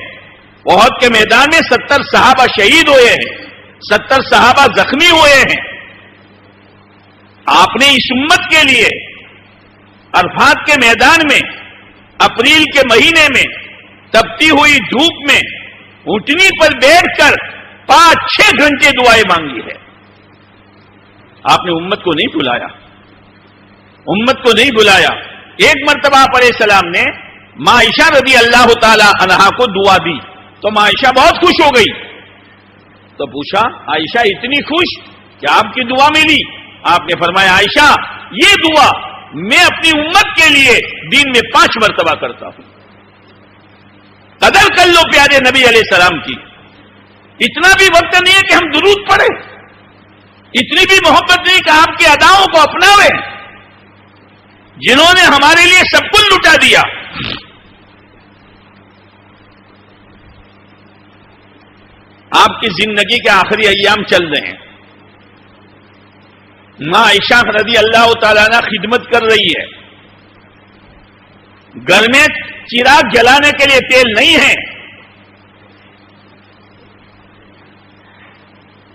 احد کے میدان میں 70 صحابہ شہید ہوئے ہیں، 70 صحابہ زخمی ہوئے ہیں. آپ نے اس امت کے لیے عرفات کے میدان میں اپریل کے مہینے میں تپتی ہوئی دھوپ میں اونٹنی پر بیٹھ کر 5-6 گھنٹے دعائیں مانگی ہے. آپ نے امت کو نہیں بلایا، امت کو نہیں بلایا. ایک مرتبہ آپ علیہ السلام نے ماں عائشہ رضی اللہ تعالی عنہا کو دعا دی تو ماں عائشہ بہت خوش ہو گئی. تو پوچھا عائشہ اتنی خوش کہ آپ کی دعا ملی؟ آپ نے فرمایا عائشہ یہ دعا میں اپنی امت کے لیے دن میں 5 مرتبہ کرتا ہوں. قدر کر لو پیارے نبی علیہ السلام کی. اتنا بھی وقت نہیں ہے کہ ہم درود پڑھیں، اتنی بھی محبت نہیں کہ آپ کی اداؤں کو اپناویں جنہوں نے ہمارے لیے سب کچھ لٹا دیا. آپ کی زندگی کے آخری ایام چل رہے ہیں. ماں عائشہ رضی اللہ تعالیٰ عنہ خدمت کر رہی ہے. گھر میں چراغ جلانے کے لیے تیل نہیں ہے.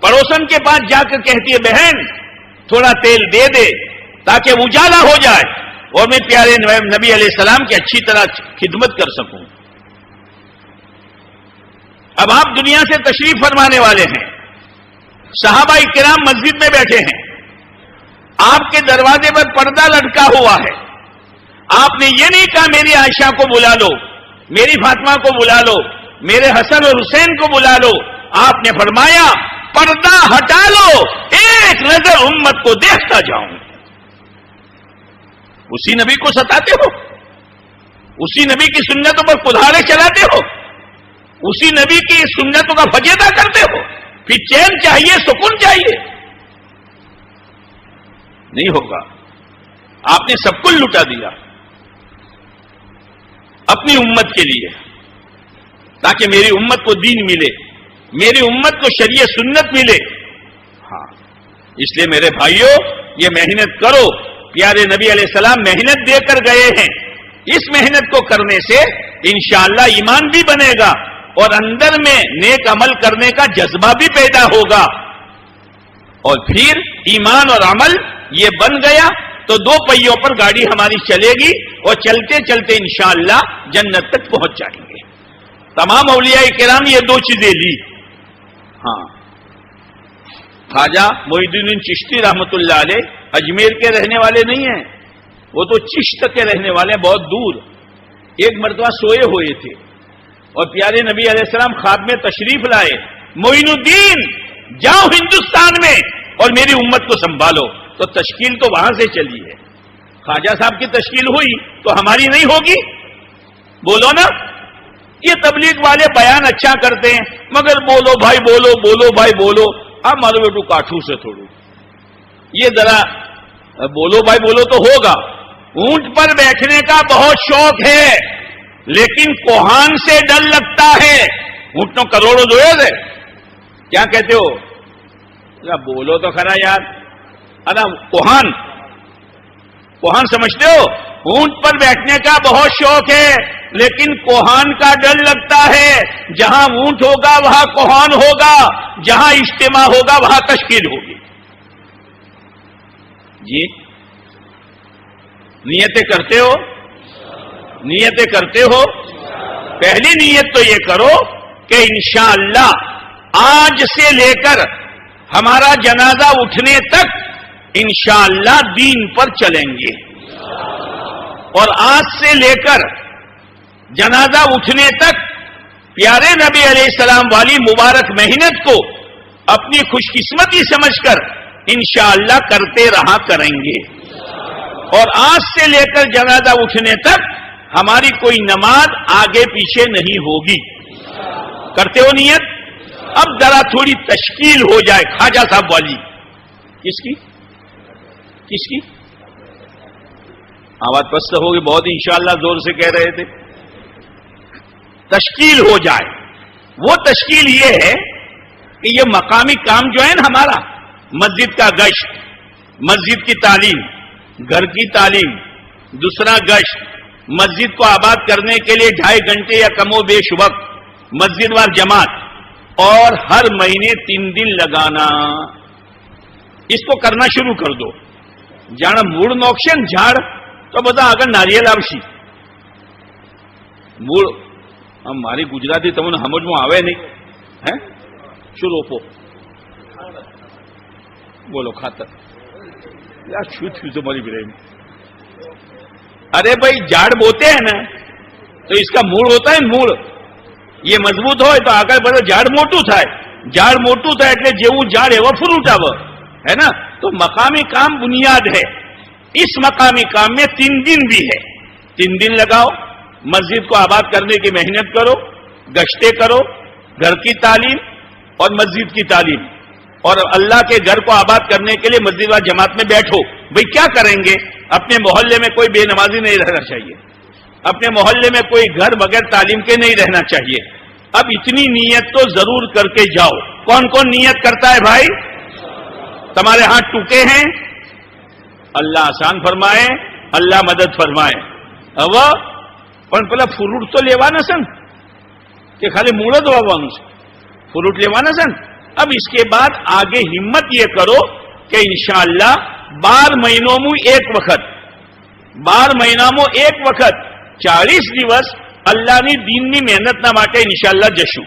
پڑوسن کے پاس جا کر کہتی ہے بہن تھوڑا تیل دے دے تاکہ اجالا ہو جائے اور میں پیارے نبی علیہ السلام کی اچھی طرح خدمت کر سکوں. اب آپ دنیا سے تشریف فرمانے والے ہیں. صحابہ کرام مسجد میں بیٹھے ہیں. آپ کے دروازے پر پردہ لٹکا ہوا ہے. آپ نے یہ نہیں کہا میری عائشہ کو بلا لو، میری فاطمہ کو بلا لو، میرے حسن اور حسین کو بلا لو. آپ نے فرمایا پردہ ہٹا لو، ایک نظر امت کو دیکھتا جاؤں. اسی نبی کو ستاتے ہو، اسی نبی کی سنتوں پر کلہاڑے چلاتے ہو. اسی نبی کی سنتوں کا فجیدہ کرتے ہو، پھر چین چاہیے، سکون چاہیے، نہیں ہوگا۔ آپ نے سب کچھ لٹا دیا اپنی امت کے لیے، تاکہ میری امت کو دین ملے، میری امت کو شریعت سنت ملے۔ ہاں، اس لیے میرے بھائیوں، یہ محنت کرو، پیارے نبی علیہ السلام محنت دے کر گئے ہیں، اس محنت کو کرنے سے انشاءاللہ ایمان بھی بنے گا اور اندر میں نیک عمل کرنے کا جذبہ بھی پیدا ہوگا، اور پھر ایمان اور عمل یہ بن گیا تو دو پہیوں پر گاڑی ہماری چلے گی اور چلتے چلتے انشاءاللہ جنت تک پہنچ جائیں گے۔ تمام اولیاء کرام یہ دو چیزیں لی۔ ہاں، خواجہ معین الدین چشتی رحمت اللہ علیہ اجمیر کے رہنے والے نہیں ہیں، وہ تو چشت کے رہنے والے ہیں، بہت دور۔ ایک مرتبہ سوئے ہوئے تھے اور پیارے نبی علیہ السلام خواب میں تشریف لائے، معین الدین جاؤ ہندوستان میں اور میری امت کو سنبھالو۔ تو تشکیل تو وہاں سے چلی ہے، خواجہ صاحب کی تشکیل ہوئی تو ہماری نہیں ہوگی؟ بولو نا۔ یہ تبلیغ والے بیان اچھا کرتے ہیں، مگر بولو بھائی بولو، بولو بھائی بولو، اب مارو بیٹو کاٹھو سے تھوڑو، یہ ذرا بولو بھائی بولو تو ہوگا۔ اونٹ پر بیٹھنے کا بہت شوق ہے، لیکن کوہان سے ڈر لگتا ہے۔ اونٹوں کروڑوں دوئے تھے، کیا کہتے ہو؟ بولو تو کھرا یار، ارا کوہان سمجھتے ہو؟ اونٹ پر بیٹھنے کا بہت شوق ہے، لیکن کوہان کا ڈر لگتا ہے۔ جہاں اونٹ ہوگا وہاں کوہان ہوگا، جہاں اجتماع ہوگا وہاں تشکیل ہوگی۔ جی نیتیں کرتے ہو؟ نیتیں کرتے ہو؟ پہلی نیت تو یہ کرو کہ انشاءاللہ آج سے لے کر ہمارا جنازہ اٹھنے تک انشاءاللہ دین پر چلیں گے، اور آج سے لے کر جنازہ اٹھنے تک پیارے نبی علیہ السلام والی مبارک محنت کو اپنی خوش قسمتی سمجھ کر انشاءاللہ کرتے رہا کریں گے، اور آج سے لے کر جنازہ اٹھنے تک ہماری کوئی نماز آگے پیچھے نہیں ہوگی۔ کرتے ہو نیت؟ اب ذرا تھوڑی تشکیل ہو جائے خواجہ صاحب والی۔ کس کی؟ کس کی؟ آواز پست ہوگی بہت، انشاءاللہ زور سے کہہ رہے تھے۔ تشکیل ہو جائے، وہ تشکیل یہ ہے کہ یہ مقامی کام جو ہے نا ہمارا، مسجد کا گشت، مسجد کی تعلیم، گھر کی تعلیم، دوسرا گشت، مسجد کو آباد کرنے کے لیے 2.5 گھنٹے یا کم و بیش وقت، مسجد وار جماعت، اور ہر مہینے 3 دن لگانا، اس کو کرنا شروع کر دو۔ جانا موڑ نوکشن جھاڑ تو بتا اگر ناریل آوشی موڑ ہماری گجراتی تمہیں سمجھ میں آوے نہیں ہے، شو روپو بولو خاطر یار شو تھی تمہاری برے میں۔ ارے بھائی جھاڑ بوتے ہیں نا تو اس کا موڑ ہوتا ہے، موڑ یہ مضبوط ہوئے تو آگے بڑھے جھاڑ موٹو تھا، جھاڑ موٹو تھا એટલે જેવું ઝાડ એવો ફ્રૂટ આવે ہے نا۔ تو مقامی کام بنیاد ہے، اس مقامی کام میں 3 دن بھی ہے۔ 3 دن لگاؤ، مسجد کو آباد کرنے کی محنت کرو، گشتے کرو، گھر کی تعلیم اور مسجد کی تعلیم، اور اللہ کے گھر کو آباد کرنے کے لیے مسجد و جماعت میں بیٹھو۔ بھئی کیا کریں گے؟ اپنے محلے میں کوئی بے نمازی نہیں رہنا چاہیے، اپنے محلے میں کوئی گھر بغیر تعلیم کے نہیں رہنا چاہیے۔ اب اتنی نیت تو ضرور کر کے جاؤ۔ کون کون نیت کرتا ہے بھائی؟ تمہارے ہاتھ ٹوٹے ہیں؟ اللہ آسان فرمائے، اللہ مدد فرمائے۔ اب પણ પેલા ફ્રૂટ તો લેવાના છે ને કે ખાલી મૂળ જ વાવવાનું છે? ફ્રૂટ લેવાના છે ને। اب اس کے بعد آگے ہمت یہ کرو کہ انشاءاللہ 12 મહિનો માં એક વખત 12 મહિનામાં એક વખત 40 દિવસ અલ્લાહની દીનની મહેનતના માટે ઇન્શાઅલ્લાહ જશું।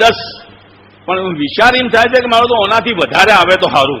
10, પણ વિચાર એમ થાય છે કે મારો તો ઓનાથી વધારે આવે તો સારું।